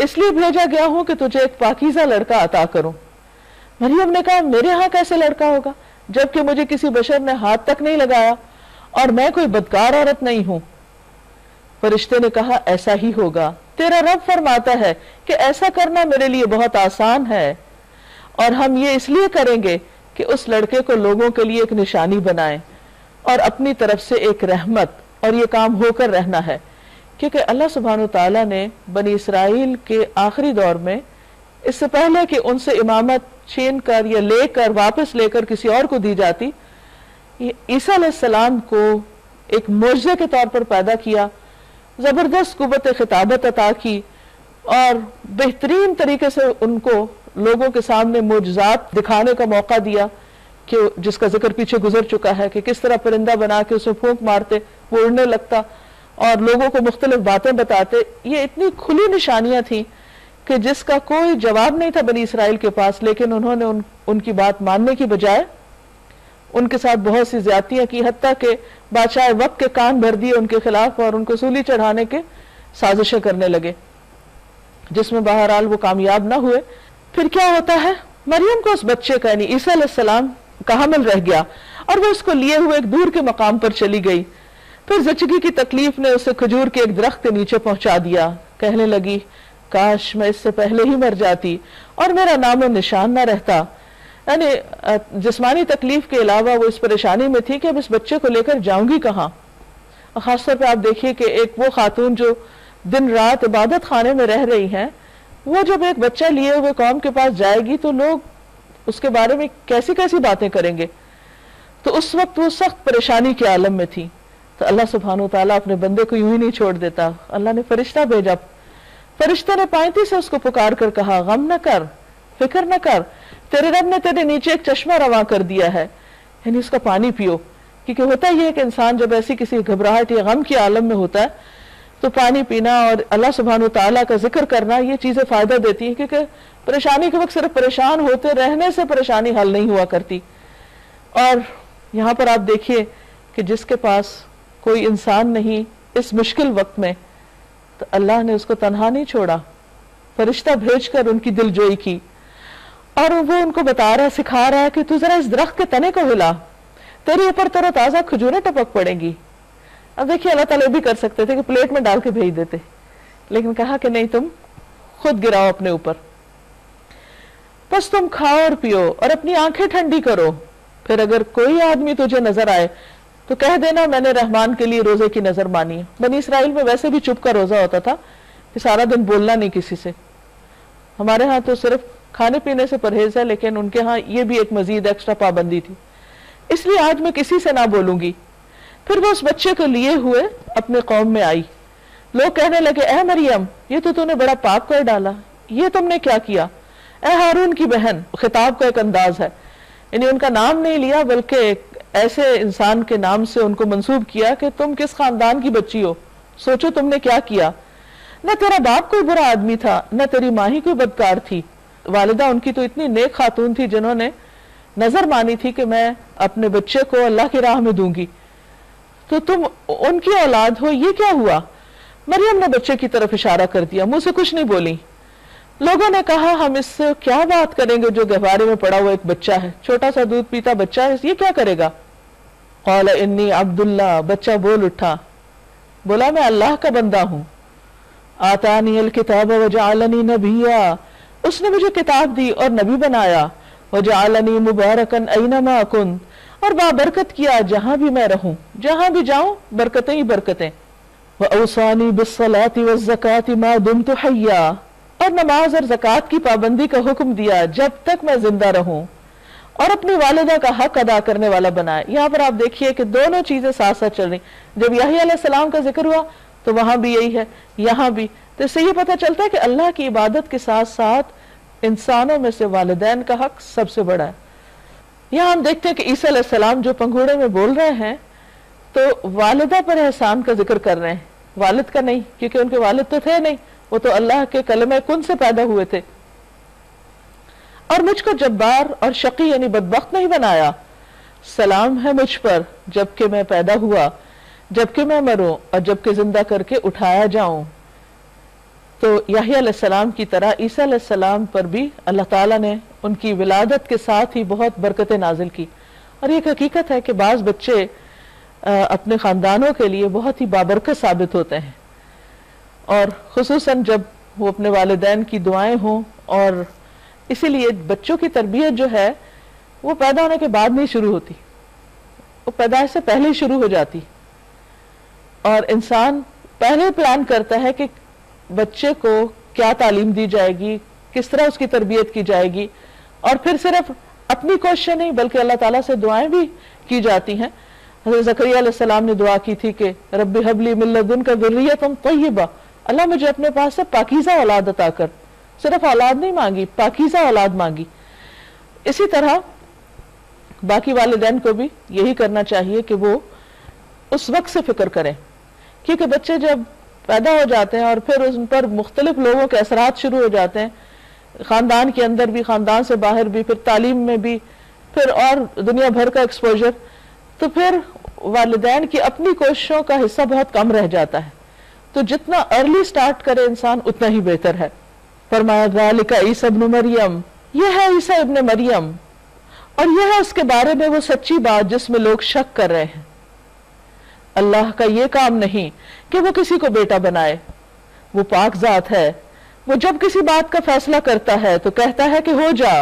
اس لیے بھیجا گیا ہوں کہ تجھے ایک پاکیزہ لڑکا عطا کروں۔ مریم نے کہا میرے ہاں کیسے لڑکا ہوگا جبکہ مجھے کسی بشر نے ہاتھ تک نہیں لگایا اور میں کوئی بدکار عورت نہیں ہوں۔ فرشتے نے کہا ایسا ہی ہوگا، تیرا رب فرماتا ہے کہ ایسا کرنا میرے لیے بہت آسان ہے، اور ہم یہ اس لیے کریں گے کہ اس لڑکے کو لوگوں کے لیے ایک نشانی بنائیں اور اپنی طرف سے ایک رحمت، اور یہ کام ہو کر رہنا ہے، کیونکہ اللہ سبحانہ وتعالیٰ نے بنی اسرائیل کے آخری دور میں اس سے پہلے کہ ان سے امامت چھین کر یا لے کر واپس لے کر کسی اور کو دی جاتی، عیسیٰ علیہ السلام کو ایک معجزے کے طور پر پیدا کیا، زبردست قوت خطابت عطا کی اور بہترین طریقے سے ان کو لوگوں کے سامنے معجزات دکھانے کا موقع دیا، کہ جس کا ذکر پیچھے گزر چکا ہے کہ کس طرح پرندہ بنا کے اسے پھونک مارتے وہ اڑنے لگتا اور لوگوں کو مختلف باتیں بتاتے۔ یہ اتنی کھلی نشانیاں تھیں کہ جس کا کوئی جواب نہیں تھا بنی اسرائیل کے پاس، لیکن انہوں نے ان کی بات ماننے کی بجائے ان کے ساتھ بہت سی زیادتیاں کی، حتیٰ کہ بادشاہ وقت کے کان بھر دیے ان کے خلاف اور ان کو سولی چڑھانے کے سازشیں کرنے لگے، جس میں بہرحال وہ کامیاب نہ ہوئے۔ پھر کیا ہوتا ہے، مریم کو اس بچے کا یعنی عیسیٰ علیہ السلام کا حمل رہ گیا اور وہ اس کو لیے ہوئے ایک دور کے مقام پر چلی گئی۔ پھر زچگی کی تکلیف نے اسے کھجور کے ایک درخت کے نیچے پہنچا دیا، کہنے لگی کاش میں اس سے پہلے ہی مر جاتی اور میرا نام و نشان نہ رہتا۔ یعنی جسمانی تکلیف کے علاوہ وہ اس پریشانی میں تھی کہ اب اس بچے کو لے کر جاؤں گی کہاں۔ اور خاص طور پہ آپ دیکھیے کہ ایک وہ خاتون جو دن رات عبادت خانے میں رہ رہی ہیں، وہ جب ایک بچہ لیے ہوئے قوم کے پاس جائے گی تو لوگ اس کے بارے میں کیسی کیسی باتیں کریں گے، تو اس وقت وہ سخت پریشانی کے عالم میں تھی۔ تو اللہ سبحانہ وتعالیٰ اپنے بندے کو یوں ہی نہیں چھوڑ دیتا، اللہ نے فرشتہ بھیجا، فرشتے نے پائنتی سے اس کو پکار کر کہا غم نہ کر، فکر نہ کر، تیرے رب نے تیرے نیچے ایک چشمہ رواں کر دیا ہے، یعنی اس کا پانی پیو۔ کیونکہ ہوتا یہ ہے کہ انسان جب ایسی کسی گھبراہٹ یا غم کے عالم میں ہوتا ہے تو پانی پینا اور اللہ سبحانہ وتعالیٰ کا ذکر کرنا یہ چیزیں فائدہ دیتی ہیں، کیونکہ پریشانی کے وقت صرف پریشان ہوتے رہنے سے پریشانی حل نہیں ہوا کرتی۔ اور یہاں پر آپ دیکھیے کہ جس کے پاس کوئی انسان نہیں اس مشکل وقت میں، تو اللہ نے اس کو تنہا نہیں چھوڑا، فرشتہ بھیج کر ان کی دل جوئی کی، اور وہ ان کو بتا رہا ہے، سکھا رہا ہے کہ تو ذرا اس درخت کے تنے کو ہلا، تیرے اوپر تر و تازہ کھجوریں ٹپک پڑیں گی۔ اب دیکھیے اللہ تعالیٰ بھی کر سکتے تھے کہ پلیٹ میں ڈال کے بھیج دیتے، لیکن کہا کہ نہیں، تم خود گراؤ اپنے اوپر، بس تم کھاؤ اور پیو اور اپنی آنکھیں ٹھنڈی کرو، پھر اگر کوئی آدمی تجھے نظر آئے تو کہہ دینا میں نے رحمان کے لیے روزے کی نظر مانی ہے۔ بنی اسرائیل میں ویسے بھی چپ کا روزہ ہوتا تھا کہ سارا دن بولنا نہیں کسی سے، ہمارے ہاں تو صرف کھانے پینے سے پرہیز ہے، لیکن ان کے ہاں یہ بھی ایک مزید ایکسٹرا پابندی تھی، اس لیے آج میں کسی سے نہ بولوں گی۔ پھر وہ اس بچے کو لیے ہوئے اپنے قوم میں آئی، لوگ کہنے لگے اے مریم یہ تو نے بڑا پاپ کر ڈالا، یہ تم نے کیا کیا؟ اے ہارون کی بہن، خطاب کا ایک انداز ہے، یعنی ان کا نام نہیں لیا بلکہ ایک ایسے انسان کے نام سے ان کو منسوب کیا کہ تم کس خاندان کی بچی ہو، سوچو تم نے کیا کیا۔ نہ تیرا باپ کوئی برا آدمی تھا، نہ تیری ماں ہی کوئی بدکار تھی، والدہ ان کی تو اتنی نیک خاتون تھی جنہوں نے نظر مانی تھی کہ میں اپنے بچے کو اللہ کی راہ میں دوں گی، تو تم ان کی اولاد ہو، یہ کیا ہوا؟ مریم نے بچے کی طرف اشارہ کر دیا، منہ سے کچھ نہیں بولی۔ لوگوں نے کہا ہم اس سے کیا بات کریں گے جو گہوارے میں پڑا ہوا ایک بچہ ہے، چھوٹا سا دودھ پیتا بچہ ہے، یہ کیا کرے گا؟ قال انی عبداللہ، بچہ بول اٹھا، بولا میں اللہ کا بندہ ہوں، آتانی الکتاب وجعلنی نبیا، اس نے مجھے کتاب دی اور نبی بنایا، وجعلنی مبارکن اینما کنت، اور بابرکت کیا جہاں بھی میں رہوں، جہاں بھی جاؤں برکتیں ہی برکتیں، وأوصانی بالصلاة والزکاة ما دمت حیا، اور نماز اور زکوٰۃ کی پابندی کا حکم دیا جب تک میں زندہ رہوں، اور اپنی والدہ کا حق ادا کرنے والا بنائے. یہاں پر آپ دیکھیے کہ دونوں چیزیں ساتھ ساتھ چل رہی. جب یحییٰ علیہ السلام کا ذکر ہوا تو وہاں بھی یہی ہے, یہاں بھی. تو اس سے یہ پتہ چلتا ہے کہ اللہ کی عبادت کے ساتھ ساتھ انسانوں میں سے والدین کا حق سب سے بڑا ہے. یہاں ہم دیکھتے ہیں کہ عیسیٰ علیہ السلام جو پنگھوڑے میں بول رہے ہیں تو والدہ پر احسان کا ذکر کر رہے ہیں, والد کا نہیں, کیونکہ ان کے والد تو تھے نہیں, وہ تو اللہ کے کلمہ کن سے پیدا ہوئے تھے. اور مجھ کو جبار اور شقی یعنی بدبخت نہیں بنایا, سلام ہے مجھ پر جبکہ میں پیدا ہوا, جبکہ میں مروں اور جبکہ زندہ کر کے اٹھایا جاؤں. تو یحییٰ علیہ السلام کی طرح عیسیٰ علیہ السلام پر بھی اللہ تعالیٰ نے ان کی ولادت کے ساتھ ہی بہت برکتیں نازل کی. اور یہ حقیقت ہے کہ بعض بچے اپنے خاندانوں کے لیے بہت ہی بابرکت ثابت ہوتے ہیں, اور خصوصاً جب وہ اپنے والدین کی دعائیں ہوں. اور اسی لیے بچوں کی تربیت جو ہے وہ پیدا ہونے کے بعد نہیں شروع ہوتی, وہ پیدائش سے پہلے ہی شروع ہو جاتی. اور انسان پہلے پلان کرتا ہے کہ بچے کو کیا تعلیم دی جائے گی, کس طرح اس کی تربیت کی جائے گی, اور پھر صرف اپنی کوششیں نہیں بلکہ اللہ تعالیٰ سے دعائیں بھی کی جاتی ہیں. حضرت زکریا علیہ السلام نے دعا کی تھی کہ رب ہب لی من لدنک ذریۃ طیبہ, اللہ مجھے اپنے پاس سے پاکیزہ اولاد عطا کر. صرف اولاد نہیں مانگی, پاکیزہ اولاد مانگی. اسی طرح باقی والدین کو بھی یہی کرنا چاہیے کہ وہ اس وقت سے فکر کریں, کیونکہ بچے جب پیدا ہو جاتے ہیں اور پھر ان پر مختلف لوگوں کے اثرات شروع ہو جاتے ہیں, خاندان کے اندر بھی, خاندان سے باہر بھی, پھر تعلیم میں بھی, پھر اور دنیا بھر کا ایکسپوجر, تو پھر والدین کی اپنی کوششوں کا حصہ بہت کم رہ جاتا ہے. تو جتنا ارلی سٹارٹ کرے انسان اتنا ہی بہتر ہے. فرمایا ذالک عیسی ابن مریم, یہ ہے عیسی ابن مریم, اور یہ ہے اس کے بارے میں وہ سچی بات جس میں لوگ شک کر رہے ہیں. اللہ کا یہ کام نہیں کہ وہ کسی کو بیٹا بنائے, وہ پاک ذات ہے, وہ جب کسی بات کا فیصلہ کرتا ہے تو کہتا ہے کہ ہو جا,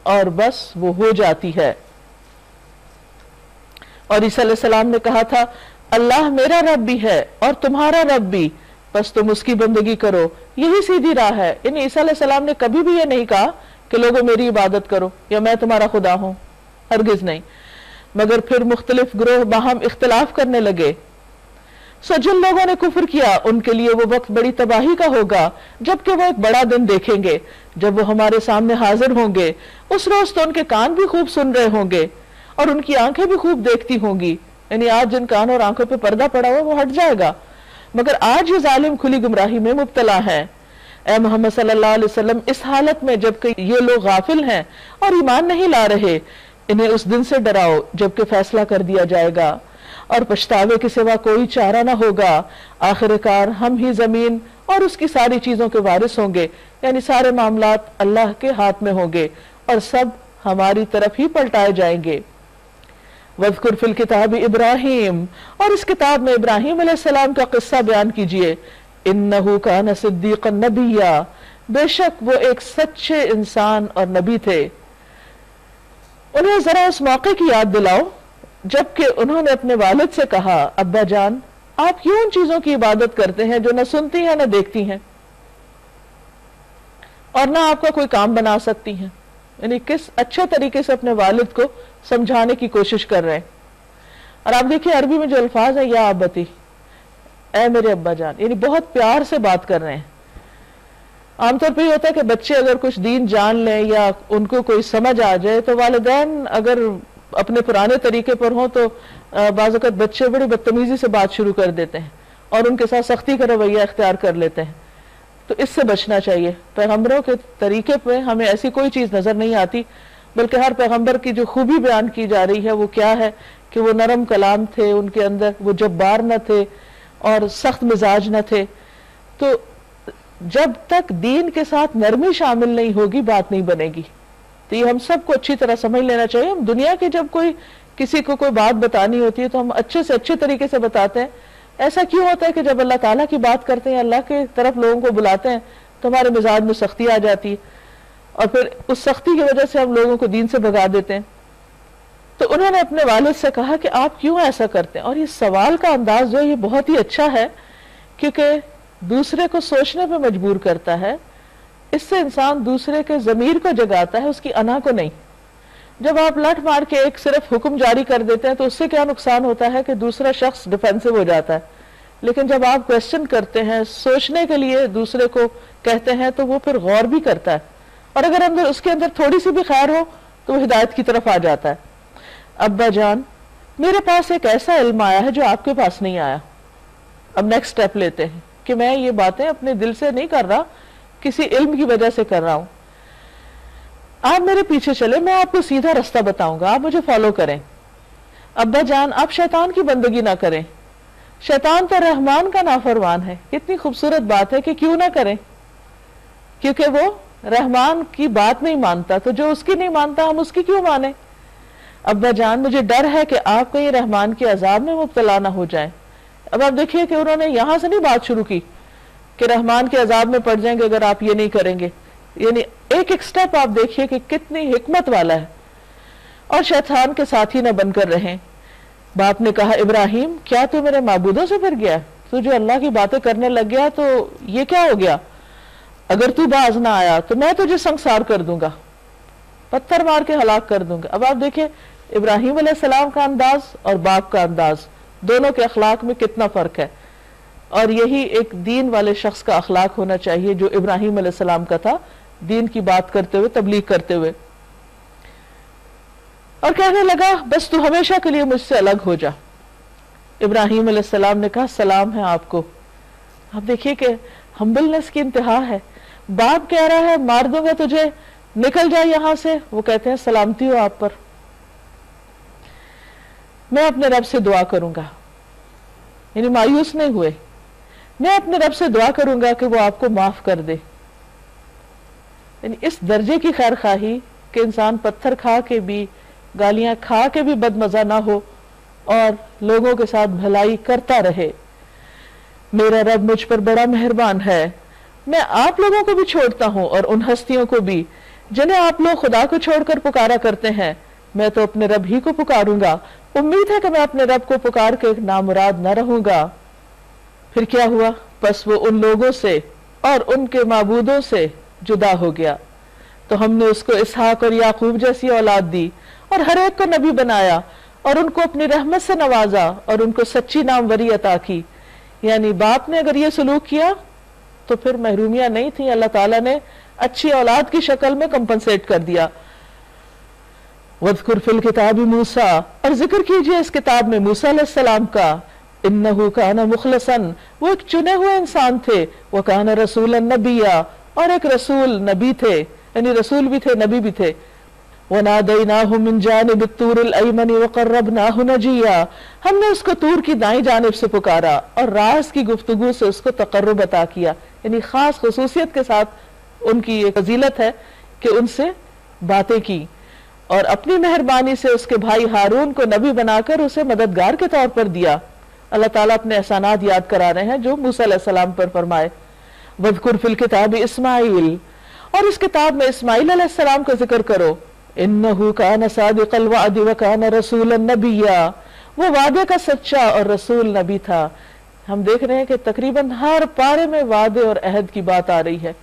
اور بس وہ ہو جاتی ہے. اور عیسیٰ علیہ السلام نے کہا تھا اللہ میرا رب بھی ہے اور تمہارا رب بھی, بس تم اس کی بندگی کرو, یہی سیدھی راہ ہے. یعنی عیسیٰ علیہ السلام نے کبھی بھی یہ نہیں کہا کہ لوگوں میری عبادت کرو یا میں تمہارا خدا ہوں, ہرگز نہیں. مگر پھر مختلف گروہ باہم اختلاف کرنے لگے. سو جن لوگوں نے کفر کیا ان کے لیے وہ وقت بڑی تباہی کا ہوگا, جبکہ وہ ایک بڑا دن دیکھیں گے جب وہ ہمارے سامنے حاضر ہوں گے. اس روز تو ان کے کان بھی خوب سن رہے ہوں گے اور ان کی آنکھیں بھی خوب دیکھتی ہوں گی. یعنی آج جن کانوں اور آنکھوں پہ پردہ پڑا ہوا وہ ہٹ جائے گا, مگر آج یہ ظالم کھلی گمراہی میں مبتلا ہیں. اے محمد صلی اللہ علیہ وسلم, اس حالت میں جبکہ یہ لوگ غافل ہیں اور ایمان نہیں لا رہے, انہیں اس دن سے ڈراؤ جبکہ فیصلہ کر دیا جائے گا اور پچھتاوے کے سوا کوئی چارہ نہ ہوگا. آخر کار ہم ہی زمین اور اس کی ساری چیزوں کے وارث ہوں گے, یعنی سارے معاملات اللہ کے ہاتھ میں ہوں گے اور سب ہماری طرف ہی پلٹائے جائیں گے. وَاذْكُرْ فِي الْكِتَابِ ابراہیم, اور اس کتاب میں ابراہیم علیہ السلام کا قصہ بیان کیجئے. اِنَّهُ كَانَ صِدِّيقًا نَبِيًّا, بے شک وہ ایک سچے انسان اور نبی تھے. انہیں ذرا اس موقع کی یاد دلاؤ جبکہ انہوں نے اپنے والد سے کہا ابا جان آپ کیوں ان چیزوں کی عبادت کرتے ہیں جو نہ سنتی ہیں نہ دیکھتی ہیں اور نہ آپ کا کوئی کام بنا سکتی ہیں. یعنی کس اچھے طریقے سے اپنے والد کو سمجھانے کی کوشش کر رہے ہیں. اور آپ دیکھیں عربی میں جو الفاظ ہیں, یا ابتی, اے میرے ابا جان, یعنی بہت پیار سے بات کر رہے ہیں. عام طور پہ یہ ہوتا ہے کہ بچے اگر کچھ دین جان لیں یا ان کو کوئی سمجھ آ جائے تو والدین اگر اپنے پرانے طریقے پر ہوں تو بعض اوقات بچے بڑی بدتمیزی سے بات شروع کر دیتے ہیں اور ان کے ساتھ سختی کا رویہ اختیار کر لیتے ہیں. تو اس سے بچنا چاہیے. پیغمبروں کے طریقے پہ ہمیں ایسی کوئی چیز نظر نہیں آتی, بلکہ ہر پیغمبر کی جو خوبی بیان کی جا رہی ہے وہ کیا ہے کہ وہ نرم کلام تھے, ان کے اندر وہ جبار نہ تھے اور سخت مزاج نہ تھے. تو جب تک دین کے ساتھ نرمی شامل نہیں ہوگی بات نہیں بنے گی. تو یہ ہم سب کو اچھی طرح سمجھ لینا چاہیے. ہم دنیا کی جب کوئی کسی کو کوئی بات بتانی ہوتی ہے تو ہم اچھے سے اچھے طریقے سے بتاتے ہیں. ایسا کیوں ہوتا ہے کہ جب اللہ تعالیٰ کی بات کرتے ہیں, اللہ کے طرف لوگوں کو بلاتے ہیں تو ہمارے مزاج میں سختی آ جاتی ہے اور پھر اس سختی کی وجہ سے ہم لوگوں کو دین سے بھگا دیتے ہیں. تو انہوں نے اپنے والد سے کہا کہ آپ کیوں ایسا کرتے ہیں. اور یہ سوال کا انداز جو ہے یہ بہت ہی اچھا ہے کیونکہ دوسرے کو سوچنے پہ مجبور کرتا ہے. اس سے انسان دوسرے کے ضمیر کو جگاتا ہے, اس کی انا کو نہیں. جب آپ لٹ مار کے ایک صرف حکم جاری کر دیتے ہیں تو اس سے کیا نقصان ہوتا ہے کہ دوسرا شخص ڈیفینسو ہو جاتا ہے، لیکن جب آپ کوشچن کرتے ہیں، سوچنے کے لیے دوسرے کو کہتے ہیں، تو وہ پھر غور بھی کرتا ہے، اور اگر اس کے اندر تھوڑی سی بھی خیر ہو تو وہ ہدایت کی طرف آ جاتا ہے۔ ابا جان، میرے پاس ایک ایسا علم آیا ہے جو آپ کے پاس نہیں آیا۔ اب نیکسٹ سٹیپ لیتے ہیں کہ میں یہ باتیں اپنے دل سے نہیں کر رہا، کسی علم کی وجہ سے کر رہا ہوں۔ آپ میرے پیچھے چلے، میں آپ کو سیدھا رستہ بتاؤں گا، آپ مجھے فالو کریں۔ ابا جان، آپ شیطان کی بندگی نہ کریں، شیطان تو رحمان کا نافرمان ہے۔ کتنی خوبصورت بات ہے کہ کیوں نہ کریں، کیونکہ وہ رحمان کی بات نہیں مانتا، تو جو اس کی نہیں مانتا ہم اس کی کیوں مانیں۔ ابا جان، مجھے ڈر ہے کہ آپ کہیں رحمان کے عذاب میں مبتلا نہ ہو جائیں۔ اب آپ دیکھیے کہ انہوں نے یہاں سے نہیں بات شروع کی کہ رحمان کے عذاب میں پڑ جائیں گے اگر آپ یہ نہیں کریں گے، یعنی ایک ایک سٹیپ آپ دیکھیے کہ کتنی حکمت والا ہے۔ اور شیطان کے ساتھی نہ بن کر رہیں۔ باپ نے کہا، ابراہیم، کیا تو میرے معبودوں سے پھر گیا؟ تو جو اللہ کی باتیں کرنے لگ گیا تو یہ کیا ہو گیا؟ اگر تو باز نہ آیا تو میں تجھے سنسار کر دوں گا، پتھر مار کے ہلاک کر دوں گا۔ اب آپ دیکھیں ابراہیم علیہ السلام کا انداز اور باپ کا انداز، دونوں کے اخلاق میں کتنا فرق ہے، اور یہی ایک دین والے شخص کا اخلاق ہونا چاہیے جو ابراہیم علیہ السلام کا تھا، دین کی بات کرتے ہوئے، تبلیغ کرتے ہوئے۔ اور کہنے لگا، بس تو ہمیشہ کے لیے مجھ سے الگ ہو جا۔ ابراہیم علیہ السلام نے کہا، سلام ہے آپ کو۔ آپ دیکھیے کہ ہمبلنس کی انتہا ہے۔ باپ کہہ رہا ہے مار دوں گا تجھے، نکل جائے یہاں سے، وہ کہتے ہیں سلامتی ہو آپ پر، میں اپنے رب سے دعا کروں گا، یعنی مایوس نہیں ہوئے، میں اپنے رب سے دعا کروں گا کہ وہ آپ کو معاف کر دے۔ یعنی اس درجے کی خیر خواہی کہ انسان پتھر کھا کے بھی، گالیاں کھا کے بھی بد مزہ نہ ہو اور لوگوں کے ساتھ بھلائی کرتا رہے۔ میرا رب مجھ پر بڑا مہربان ہے، میں آپ لوگوں کو بھی چھوڑتا ہوں اور ان ہستیوں کو بھی جنہیں آپ لوگ خدا کو چھوڑ کر پکارا کرتے ہیں، میں تو اپنے رب ہی کو پکاروں گا، امید ہے کہ میں اپنے رب کو پکار کے نامراد نہ رہوں گا۔ پھر کیا ہوا؟ پس وہ ان لوگوں سے اور ان کے معبودوں سے جدا ہو گیا، تو ہم نے اس کو اسحاق اور یعقوب جیسی اولاد دی اور ہر ایک کو نبی بنایا اور ان کو اپنی رحمت سے نوازا اور ان کو سچی ناموری عطا کی۔ یعنی باپ نے اگر یہ سلوک کیا تو پھر محرومیاں نہیں تھیں، اللہ تعالیٰ نے اچھی اولاد کی شکل میں کمپنسیٹ کر دیا۔ وَاذْكُرْ فِي الْكِتَابِ مُوسَىٰ، اور ذکر کیجئے اس کتاب میں موسیٰ علیہ السلام کا، إِنَّهُ كَانَ مُخْلَصًا، وہ ایک چنے ہوئے انسان تھے، وَكَانَ رَسُولًا نَبِيًّا، اور ایک رسول نبی تھے، یعنی رسول بھی تھے نبی بھی تھے۔ وَنَادَيْنَاهُ مِنْ جَانِبِ الطُّورِ الْأَيْمَنِ وَقَرَّبْنَاهُ نَجِيًّا، ہم نے اس کو طور کی دائیں جانب سے پکارا اور راز کی گفتگو سے اس کو تقرب عطا کیا، یعنی خاص خصوصیت کے ساتھ ان کی یہ فضیلت ہے کہ ان سے باتیں کی، اور اپنی مہربانی سے اس کے بھائی ہارون کو نبی بنا کر اسے مددگار کے طور پر دیا۔ اللہ تعالیٰ اپنے احسانات یاد کرا رہے ہیں جو موسیٰ علیہ السلام پر فرمائے۔ وَاذْكُرْ فِي الْكِتَابِ اسماعیل، اور اس کتاب میں اسماعیل علیہ السلام کا ذکر کرو، إِنَّهُ كَانَ صَادِقَ الْوَعْدِ وَكَانَ رَسُولًا نَبِيًّا، وہ وعدے کا سچا اور رسول نبی تھا۔ ہم دیکھ رہے ہیں کہ تقریباً ہر پارے میں وعدے اور عہد کی بات آ رہی ہے،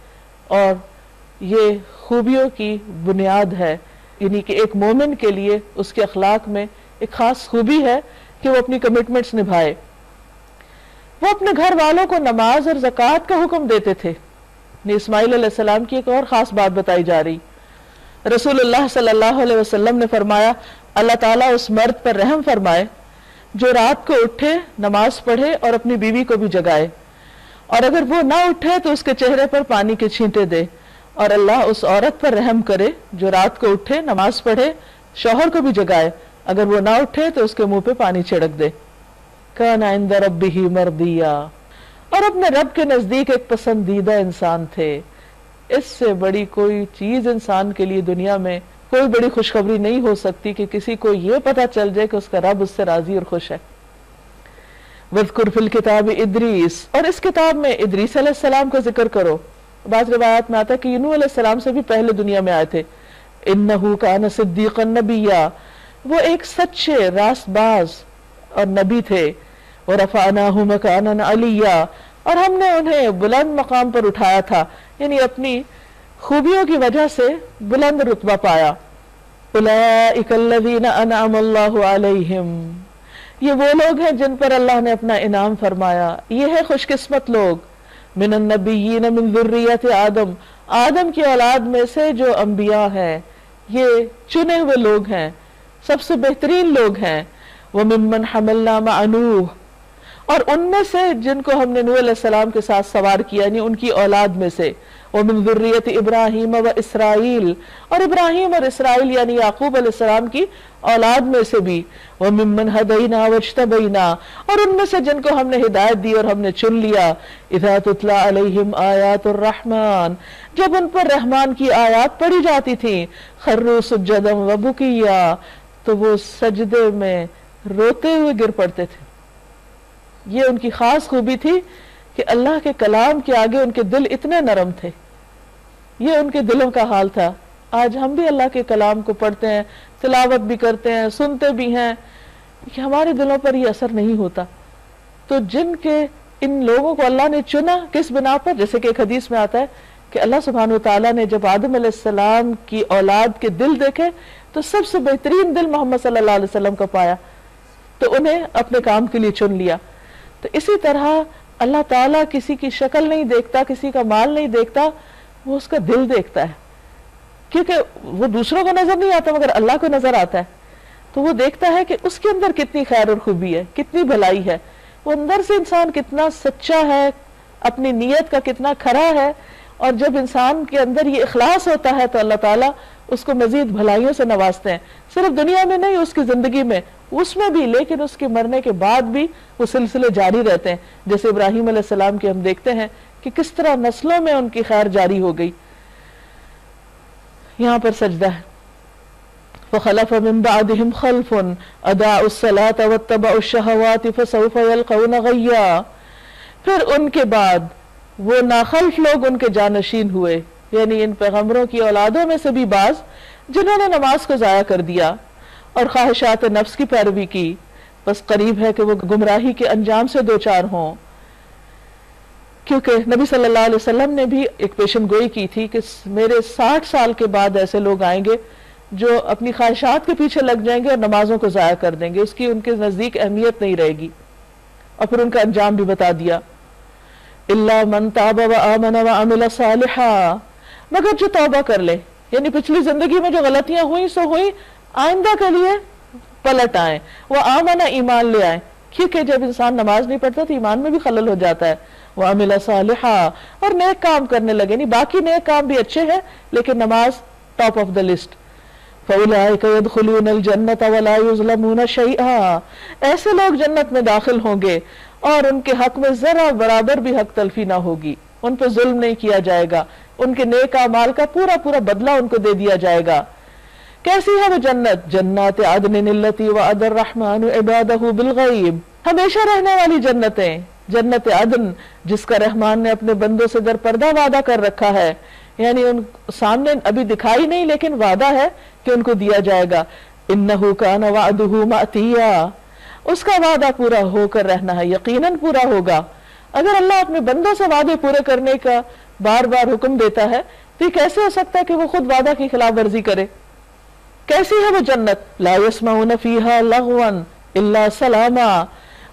اور یہ خوبیوں کی بنیاد ہے، یعنی کہ ایک مومن کے لیے اس کے اخلاق میں ایک خاص خوبی ہے کہ وہ اپنی کمٹمنٹس نبھائے۔ وہ اپنے گھر والوں کو نماز اور زکوٰۃ کا حکم دیتے تھے۔ اسماعیل علیہ السلام کی ایک اور خاص بات بتائی جا رہی، رسول اللہ صلی اللہ علیہ وسلم نے فرمایا، اللہ تعالیٰ اس مرد پر رحم فرمائے جو رات کو اٹھے، نماز پڑھے اور اپنی بیوی کو بھی جگائے، اور اگر وہ نہ اٹھے تو اس کے چہرے پر پانی کے چھینٹے دے، اور اللہ اس عورت پر رحم کرے جو رات کو اٹھے، نماز پڑھے، شوہر کو بھی جگائے، اگر وہ نہ اٹھے تو اس کے منہ پہ پانی چھڑک دے۔ کان عند ربہ مردیا، اور اپنے رب کے نزدیک ایک پسندیدہ انسان تھے۔ اس سے بڑی کوئی چیز انسان کے لیے دنیا میں کوئی بڑی خوشخبری نہیں ہو سکتی کہ کسی کو یہ پتا چل جائے کہ اس کا رب اس سے راضی اور خوش ہے۔ وَاذْكُرْ فِي الْكِتَابِ إِدْرِيسَ، اور اس کتاب میں ادریس علیہ السلام کا ذکر کرو۔ بعض روایات میں آتا ہے کہ نوح علیہ السلام سے بھی پہلے دنیا میں آئے تھے۔ إِنَّهُ كَانَ صِدِّيقًا نَبِيًّا، وہ ایک سچے راست باز اور نبی تھے۔ وَرَفَعْنَاهُ مَكَانًا عَلِيًّا، اور ہم نے انہیں بلند مقام پر اٹھایا تھا، یعنی اپنی خوبیوں کی وجہ سے بلند رتبہ پایا۔ اولئک الذین انعم اللہ علیہم، یہ وہ لوگ ہیں جن پر اللہ نے اپنا انعام فرمایا، یہ ہے خوش قسمت لوگ، من النبیین من ذریت آدم، آدم کی اولاد میں سے جو انبیاء ہیں، یہ چنے ہوئے لوگ ہیں، سب سے بہترین لوگ ہیں، وممن حملنا مع نوح، اور ان میں سے جن کو ہم نے نوح علیہ السلام کے ساتھ سوار کیا، یعنی ان کی اولاد میں سے، ومن ذریت ابراہیم و اسرائیل، اور ابراہیم اور اسرائیل یعنی یعقوب علیہ السلام کی اولاد میں سے بھی، وممن ہدینا واجتبینا، اور ان میں سے جن کو ہم نے ہدایت دی اور ہم نے چن لیا، اذا تتلی علیہم آیات الرحمن، جب ان پر رحمان کی آیات پڑھی جاتی تھیں، خروا سجدا وبکیا، تو وہ سجدے میں روتے ہوئے گر پڑتے تھے۔ یہ ان کی خاص خوبی تھی کہ اللہ کے کلام کے آگے ان کے دل اتنے نرم تھے، یہ ان کے دلوں کا حال تھا۔ آج ہم بھی اللہ کے کلام کو پڑھتے ہیں، تلاوت بھی کرتے ہیں، سنتے بھی ہیں، کہ ہمارے دلوں پر یہ اثر نہیں ہوتا۔ تو جن کے ان لوگوں کو اللہ نے چنا کس بنا پر، جیسے کہ ایک حدیث میں آتا ہے کہ اللہ سبحانہ وتعالیٰ نے جب آدم علیہ السلام کی اولاد کے دل دیکھے تو سب سے بہترین دل محمد صلی اللہ علیہ وسلم کا پایا، تو انہیں اپنے کام کے لیے چن لیا۔ تو اسی طرح اللہ تعالیٰ کسی کی شکل نہیں دیکھتا، کسی کا مال نہیں دیکھتا، وہ اس کا دل دیکھتا ہے، کیونکہ وہ دوسروں کو نظر نہیں آتا مگر اللہ کو نظر آتا ہے۔ تو وہ دیکھتا ہے کہ اس کے اندر کتنی خیر اور خوبی ہے، کتنی بھلائی ہے، وہ اندر سے انسان کتنا سچا ہے، اپنی نیت کا کتنا کھرا ہے، اور جب انسان کے اندر یہ اخلاص ہوتا ہے تو اللہ تعالیٰ اس کو مزید بھلائیوں سے نوازتے ہیں، صرف دنیا میں نہیں، اس کی زندگی میں، اس میں بھی، لیکن اس کے مرنے کے بعد بھی وہ سلسلے جاری رہتے ہیں۔ جیسے ابراہیم علیہ السلام کے ہم دیکھتے ہیں کہ کس طرح نسلوں میں ان کی خیر جاری ہو گئی۔ یہاں پر سجدہ ہے، فخلف من بعدهم خلف اضاعوا الصلاة واتبعوا الشهوات فسوف يلقون غیا، پھر ان کے بعد وہ ناخلف لوگ ان کے جانشین ہوئے، یعنی ان پیغمبروں کی اولادوں میں سے بھی بعض جنہوں نے نماز کو ضائع کر دیا اور خواہشات نفس کی پیروی کی، بس قریب ہے کہ وہ گمراہی کے انجام سے دوچار ہوں۔ کیونکہ نبی صلی اللہ علیہ وسلم نے بھی ایک پیشن گوئی کی تھی کہ میرے 60 سال کے بعد ایسے لوگ آئیں گے جو اپنی خواہشات کے پیچھے لگ جائیں گے اور نمازوں کو ضائع کر دیں گے، اس کی ان کے نزدیک اہمیت نہیں رہے گی، اور پھر ان کا انجام بھی بتا دیا، الا من تاب وآمن وعمل صالحا، مگر جو توبہ کر لے، یعنی پچھلی زندگی میں جو غلطیاں ہوئیں سو ہوئیں، آئندہ کے لیے پلٹ آئیں، وآمن، ایمان لے آئیں، کیونکہ جب انسان نماز نہیں پڑھتا تو ایمان میں بھی خلل ہو جاتا ہے، وعمل صالحا، اور نیک کام کرنے لگے، نہیں باقی نیک کام بھی اچھے ہیں لیکن نماز ٹاپ آف دا لسٹ، فَأُولَئِكَ يَدْخُلُونَ الْجَنَّةَ وَلَا يُظْلَمُونَ شَيْئًا، ایسے لوگ جنت میں داخل ہوں گے اور ان کے حق میں ذرا برابر بھی حق تلفی نہ ہوگی، ان پہ ظلم نہیں کیا جائے گا، ان کے نیک اعمال کا پورا پورا بدلہ ان کو دے دیا جائے گا۔ کیسی ہے وہ جنت؟ جنات عدن التی وعد الرحمن عبادہ بالغیب، ہمیشہ رہنے والی جنتیں، جنت عدن جس کا رحمان نے اپنے بندوں سے در پردہ وعدہ کر رکھا ہے، یعنی ان سامنے ابھی دکھائی نہیں لیکن وعدہ ہے کہ ان کو دیا جائے گا۔ انہ کان وعدہ مأتیا، اس کا وعدہ پورا ہو کر رہنا ہے، یقیناً پورا ہوگا۔ اگر اللہ اپنے بندوں سے وعدے پورے کرنے کا بار بار حکم دیتا ہے تو یہ کیسے ہو سکتا ہے کہ وہ خود وعدہ کی خلاف ورزی کرے؟ کیسی ہے وہ جنت؟ لا يسمعون فیہا لغوا الا سلاما،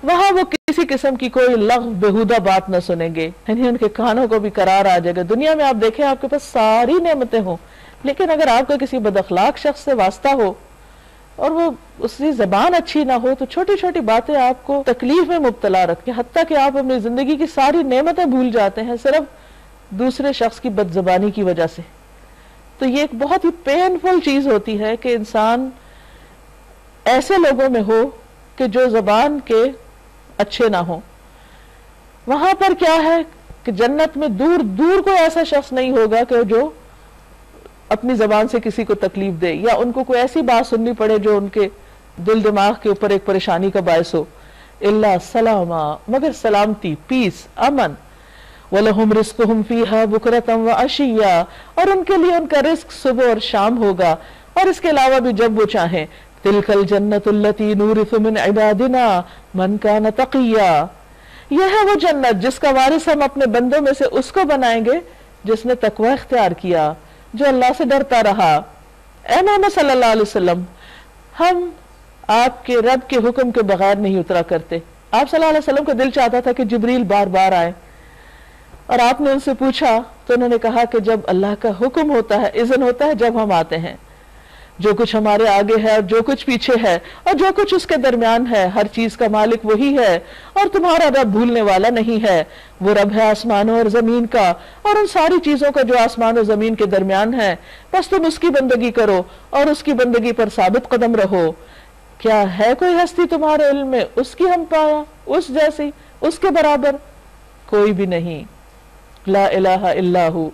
وہاں وہ کسی قسم کی کوئی لغو بےہودہ بات نہ سنیں گے، یعنی ان کے کانوں کو بھی قرار آ جائے گا۔ دنیا میں آپ دیکھیں آپ کے پاس ساری نعمتیں ہوں، لیکن اگر آپ کا کسی بد اخلاق شخص سے واسطہ ہو اور وہ اس کی زبان اچھی نہ ہو تو چھوٹی چھوٹی باتیں آپ کو تکلیف میں مبتلا رکھیں، حتیٰ کہ آپ اپنی زندگی کی ساری نعمتیں بھول جاتے ہیں صرف دوسرے شخص کی بد زبانی کی وجہ سے۔ تو یہ ایک بہت ہی پینفل چیز ہوتی ہے کہ انسان ایسے لوگوں میں ہو کہ جو زبان کے اچھے نہ ہوں۔ وہاں پر کیا ہے کہ جنت میں دور دور کوئی ایسا شخص نہیں ہوگا کہ جو اپنی زبان سے کسی کو تکلیف دے یا ان کو کوئی ایسی بات سننی پڑے جو ان کے دل دماغ کے اوپر ایک پریشانی کا باعث ہو۔ الا سلاما، مگر سلامتی، پیس، امن۔ وَلَهُمْ رِزْقُهُمْ فِيهَا بُكْرَةً وَعَشِيًّا، اور ان کے لیے ان کا رزق صبح اور شام ہوگا، اور اس کے علاوہ بھی جب وہ چاہیں۔ تِلْكَ الْجَنَّةُ الَّتِي نُورِثُ مِنْ عِبَادِنَا مَنْ كَانَ تَقِيًّا، یہ ہے وہ جنت جس کا وارث ہم اپنے بندوں میں سے اس کو بنائیں گے جس نے تقوی اختیار کیا، جو اللہ سے ڈرتا رہا۔ اے محمد صلی اللہ علیہ وسلم، ہم آپ کے رب کے حکم کے بغیر نہیں اترا کرتے۔ آپ صلی اللہ علیہ وسلم کا دل چاہتا تھا کہ جبریل بار بار آئے، اور آپ نے ان سے پوچھا تو انہوں نے کہا کہ جب اللہ کا حکم ہوتا ہے، اذن ہوتا ہے، جب ہم آتے ہیں۔ جو کچھ ہمارے آگے ہے اور جو کچھ پیچھے ہے اور جو کچھ اس کے درمیان ہے، ہر چیز کا مالک وہی ہے، اور تمہارا رب بھولنے والا نہیں ہے۔ وہ رب ہے آسمانوں اور زمین کا اور ان ساری چیزوں کا جو آسمان اور زمین کے درمیان ہے، بس تم اس کی بندگی کرو اور اس کی بندگی پر ثابت قدم رہو۔ کیا ہے کوئی ہستی تمہارے علم میں اس کی ہم پایا، اس جیسی، اس کے برابر؟ کوئی بھی نہیں۔ لا الہ الا ہو۔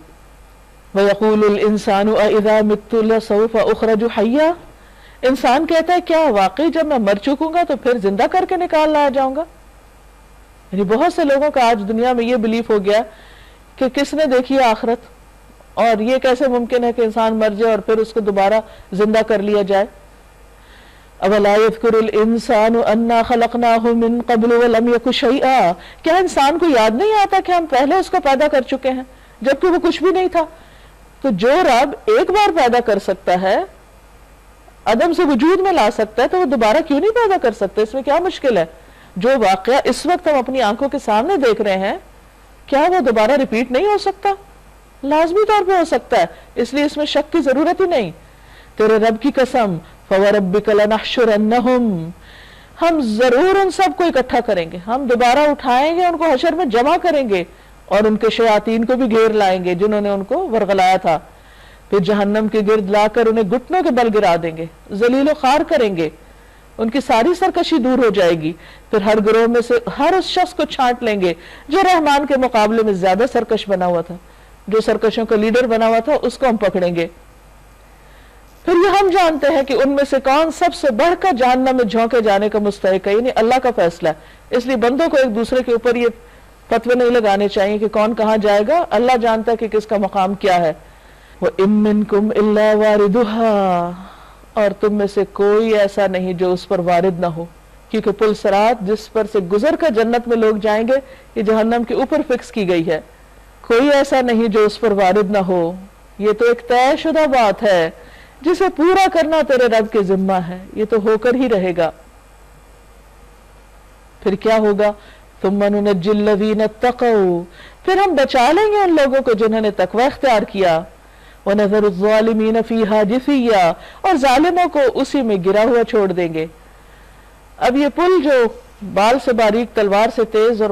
وَيَقُولُ الْإِنسَانُ أَإِذَا مِتُّ لَسَوْفَ أُخْرَجُ حَيًّا، انسان کہتا ہے کیا واقعی جب میں مر چکوں گا تو پھر زندہ کر کے نکال لایا جاؤں گا؟ یعنی بہت سے لوگوں کا آج دنیا میں یہ بلیف ہو گیا کہ کس نے دیکھی ہے آخرت، اور یہ کیسے ممکن ہے کہ انسان مر جائے اور پھر اس کو دوبارہ زندہ کر لیا جائے۔ أَوَلَا يَذْكُرُ الْإِنسَانُ أَنَّا خَلَقْنَاهُ مِن قَبْلُ وَلَمْ يَكُ شَيْئًا، کیا انسان کو یاد نہیں آتا کہ ہم پہلے اس کو پیدا کر چکے ہیں جبکہ وہ کچھ بھی نہیں تھا؟ تو جو رب ایک بار پیدا کر سکتا ہے، عدم سے وجود میں لا سکتا ہے، تو وہ دوبارہ کیوں نہیں پیدا کر سکتا؟ اس میں کیا مشکل ہے؟ جو واقعہ اس وقت ہم اپنی آنکھوں کے سامنے دیکھ رہے ہیں، کیا وہ دوبارہ ریپیٹ نہیں ہو سکتا؟ لازمی طور پہ ہو سکتا ہے، اس لیے اس میں شک کی ضرورت ہی نہیں۔ تیرے رب کی قسم، فَوَرَبِّكَ لَنَحْشُرَنَّهُمْ، ہم ضرور ان سب کو اکٹھا کریں گے، ہم دوبارہ اٹھائیں گے، ان کو حشر میں جمع کریں گے، اور ان کے شیاطین کو بھی گھیر لائیں گے جنہوں نے ان کو ورغلایا تھا۔ پھر جہنم کے گرد لا کر انہیں گھٹنوں کے بل گرا دیں گے، ذلیل و خوار کریں گے، ان کی ساری سرکشی دور ہو جائے گی۔ پھر ہر گروہ میں سے ہر اس شخص کو چھانٹ لیں گے جو رحمان کے مقابلے میں زیادہ سرکش بنا ہوا تھا، جو سرکشوں کا لیڈر بنا ہوا تھا، اس کو ہم پکڑیں گے۔ پھر یہ ہم جانتے ہیں کہ ان میں سے کون سب سے بڑھ کر جہنم میں جھونکے جانے کا مستحق ہے، یعنی اللہ کا فیصلہ ہے۔ اس لیے بندوں کو ایک دوسرے کے اوپر یہ فتوے نہیں لگانے چاہیے کہ کون کہاں جائے گا، اللہ جانتا ہے کہ کس کا مقام کیا ہے۔ وَإِن مِّنكُمْ إِلَّا وَارِدُهَا، اور تم میں سے کوئی ایسا نہیں جو اس پر وارد نہ ہو، کیونکہ پل صراط جس پر سے گزر کر جنت میں لوگ جائیں گے، یہ جہنم کے اوپر فکس کی گئی ہے۔ کوئی ایسا نہیں جو اس پر وارد نہ ہو، یہ تو ایک طے شدہ بات ہے جسے پورا کرنا تیرے رب کے ذمہ ہے، یہ تو ہو کر ہی رہے گا۔ پھر کیا ہوگا؟ ثُمَّ نُنَجِّي الَّذِينَ اتَّقَوْا، پھر ہم بچا لیں گے ان لوگوں کو جنہوں نے تقوی اختیار کیا۔ وَنَذَرُ الظَّالِمِينَ فِيهَا جِثِيًّا، اور ظالموں کو اسی میں گرا ہوا چھوڑ دیں گے۔ اب یہ پل جو بال سے باریک تلوار سے تیز، اور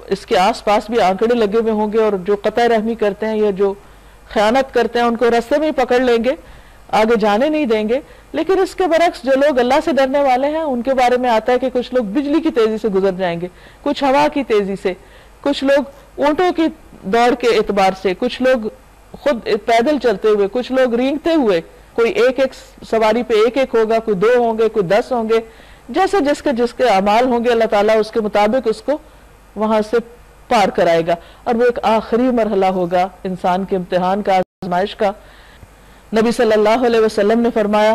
اس کے آس پاس بھی آنکڑے لگے ہوئے ہوں گے، اور جو قطع رحمی کرتے ہیں یا جو خیانت کرتے ہیں ان کو رستے میں ہی پکڑ لیں گے، آگے جانے نہیں دیں گے۔ لیکن اس کے برعکس جو لوگ اللہ سے ڈرنے والے ہیں ان کے بارے میں آتا ہے کہ کچھ لوگ بجلی کی تیزی سے گزر جائیں گے، کچھ ہوا کی تیزی سے، کچھ لوگ اونٹوں کی دوڑ کے اعتبار سے، کچھ لوگ خود پیدل چلتے ہوئے، کچھ لوگ رینگتے ہوئے، کوئی ایک ایک سواری پہ ایک ایک ہوگا، کوئی 2 ہوں گے، کوئی 10 ہوں گے، جیسے جس کے اعمال ہوں گے اللہ تعالیٰ اس کے مطابق اس کو وہاں سے پار کرائے گا۔ اور وہ ایک آخری مرحلہ ہوگا انسان کے امتحان کا، آزمائش کا۔ نبی صلی اللہ علیہ وسلم نے فرمایا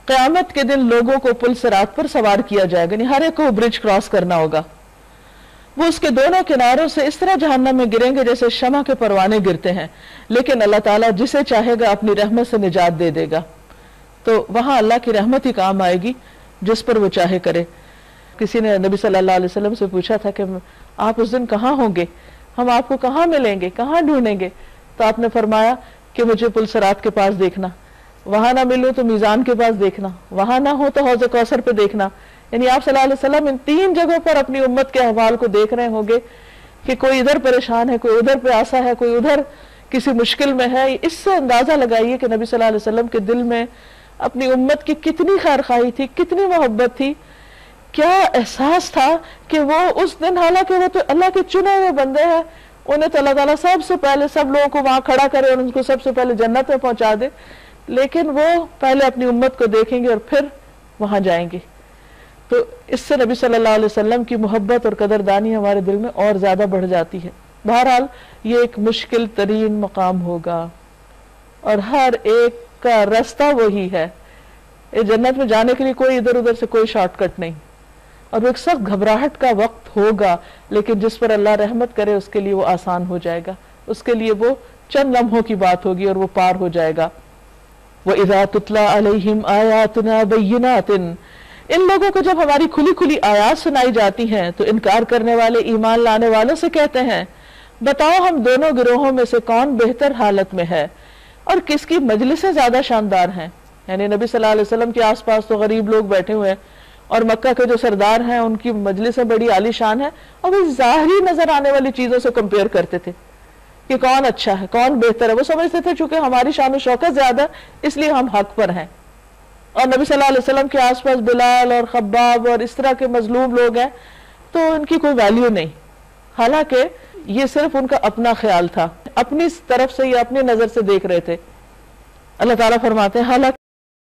قیامت کے دن لوگوں کو پل صراط پر سوار کیا جائے گا، یعنی ہر ایک کو برج کراس کرنا ہوگا۔ وہ اس کے دونوں کناروں سے اس طرح جہنم میں گریں گے جیسے شمع کے پروانے گرتے ہیں، لیکن اللہ تعالیٰ جسے چاہے گا اپنی رحمت سے نجات دے دے گا۔ تو وہاں اللہ کی رحمت ہی کام آئے گی جس پر وہ چاہے کرے۔ کسی نے نبی صلی اللہ علیہ وسلم سے پوچھا تھا کہ آپ اس دن کہاں ہوں گے، ہم آپ کو کہاں ملیں گے، کہاں ڈھونڈیں گے؟ تو آپ نے فرمایا کہ مجھے پل صراط کے پاس دیکھنا، وہاں نہ ملوں تو میزان کے پاس دیکھنا، وہاں نہ ہو تو حوض کوثر پہ دیکھنا۔ یعنی آپ صلی اللہ علیہ وسلم ان 3 جگہوں پر اپنی امت کے احوال کو دیکھ رہے ہوں گے کہ کوئی ادھر پریشان ہے، کوئی ادھر پیاسا ہے، کوئی ادھر کسی مشکل میں ہے۔ اس سے اندازہ لگائیے کہ نبی صلی اللہ علیہ وسلم کے دل میں اپنی امت کی کتنی خیر خواہی تھی، کتنی محبت تھی، کیا احساس تھا کہ وہ اس دن، حالانکہ وہ تو اللہ کے چنے ہوئے بندے ہیں، انہیں تو اللہ تعالیٰ سب سے پہلے سب لوگوں کو وہاں کھڑا کرے اور ان کو سب سے پہلے جنت میں پہنچا دے، لیکن وہ پہلے اپنی امت کو دیکھیں گے اور پھر وہاں جائیں گے۔ تو اس سے نبی صلی اللہ علیہ وسلم کی محبت اور قدردانی ہمارے دل میں اور زیادہ بڑھ جاتی ہے۔ بہرحال یہ ایک مشکل ترین مقام ہوگا اور ہر ایک کا راستہ وہی ہے۔ اس جنت میں جانے کے لیے کوئی ادھر ادھر سے کوئی شارٹ کٹ نہیں، اور وہ ایک سخت گھبراہٹ کا وقت ہوگا، لیکن جس پر اللہ رحمت کرے اس کے لیے وہ آسان ہو جائے گا، اس کے لیے وہ چند لمحوں کی بات ہوگی اور وہ پار ہو جائے گا۔ وَإِذَا تُتْلَى عَلَيْهِمْ آيَاتُنَا بَيِّنَاتٍ، ان لوگوں کو جب ہماری کھلی کھلی آیات سنائی جاتی ہیں تو انکار کرنے والے ایمان لانے والوں سے کہتے ہیں بتاؤ ہم دونوں گروہوں میں سے کون بہتر حالت میں ہے اور کس کی مجلسیں زیادہ شاندار ہیں. یعنی نبی صلی اللہ علیہ وسلم کے آس پاس تو غریب لوگ بیٹھے ہوئے ہیں اور مکہ کے جو سردار ہیں ان کی مجلسیں بڑی عالی شان ہیں، اور وہ ظاہری نظر آنے والی چیزوں سے کمپیئر کرتے تھے کہ کون اچھا ہے کون بہتر ہے. وہ سمجھتے تھے چونکہ ہماری شان و شوکت زیادہ اس لیے ہم حق پر ہیں. اور نبی صلی اللہ علیہ وسلم کے آس پاس بلال اور خباب اور اس طرح کے مظلوم لوگ ہیں تو ان کی کوئی ویلیو نہیں. حالانکہ یہ صرف ان کا اپنا خیال تھا، اپنی طرف سے یا اپنی نظر سے دیکھ رہے تھے. اللہ تعالیٰ فرماتے ہیں حالانکہ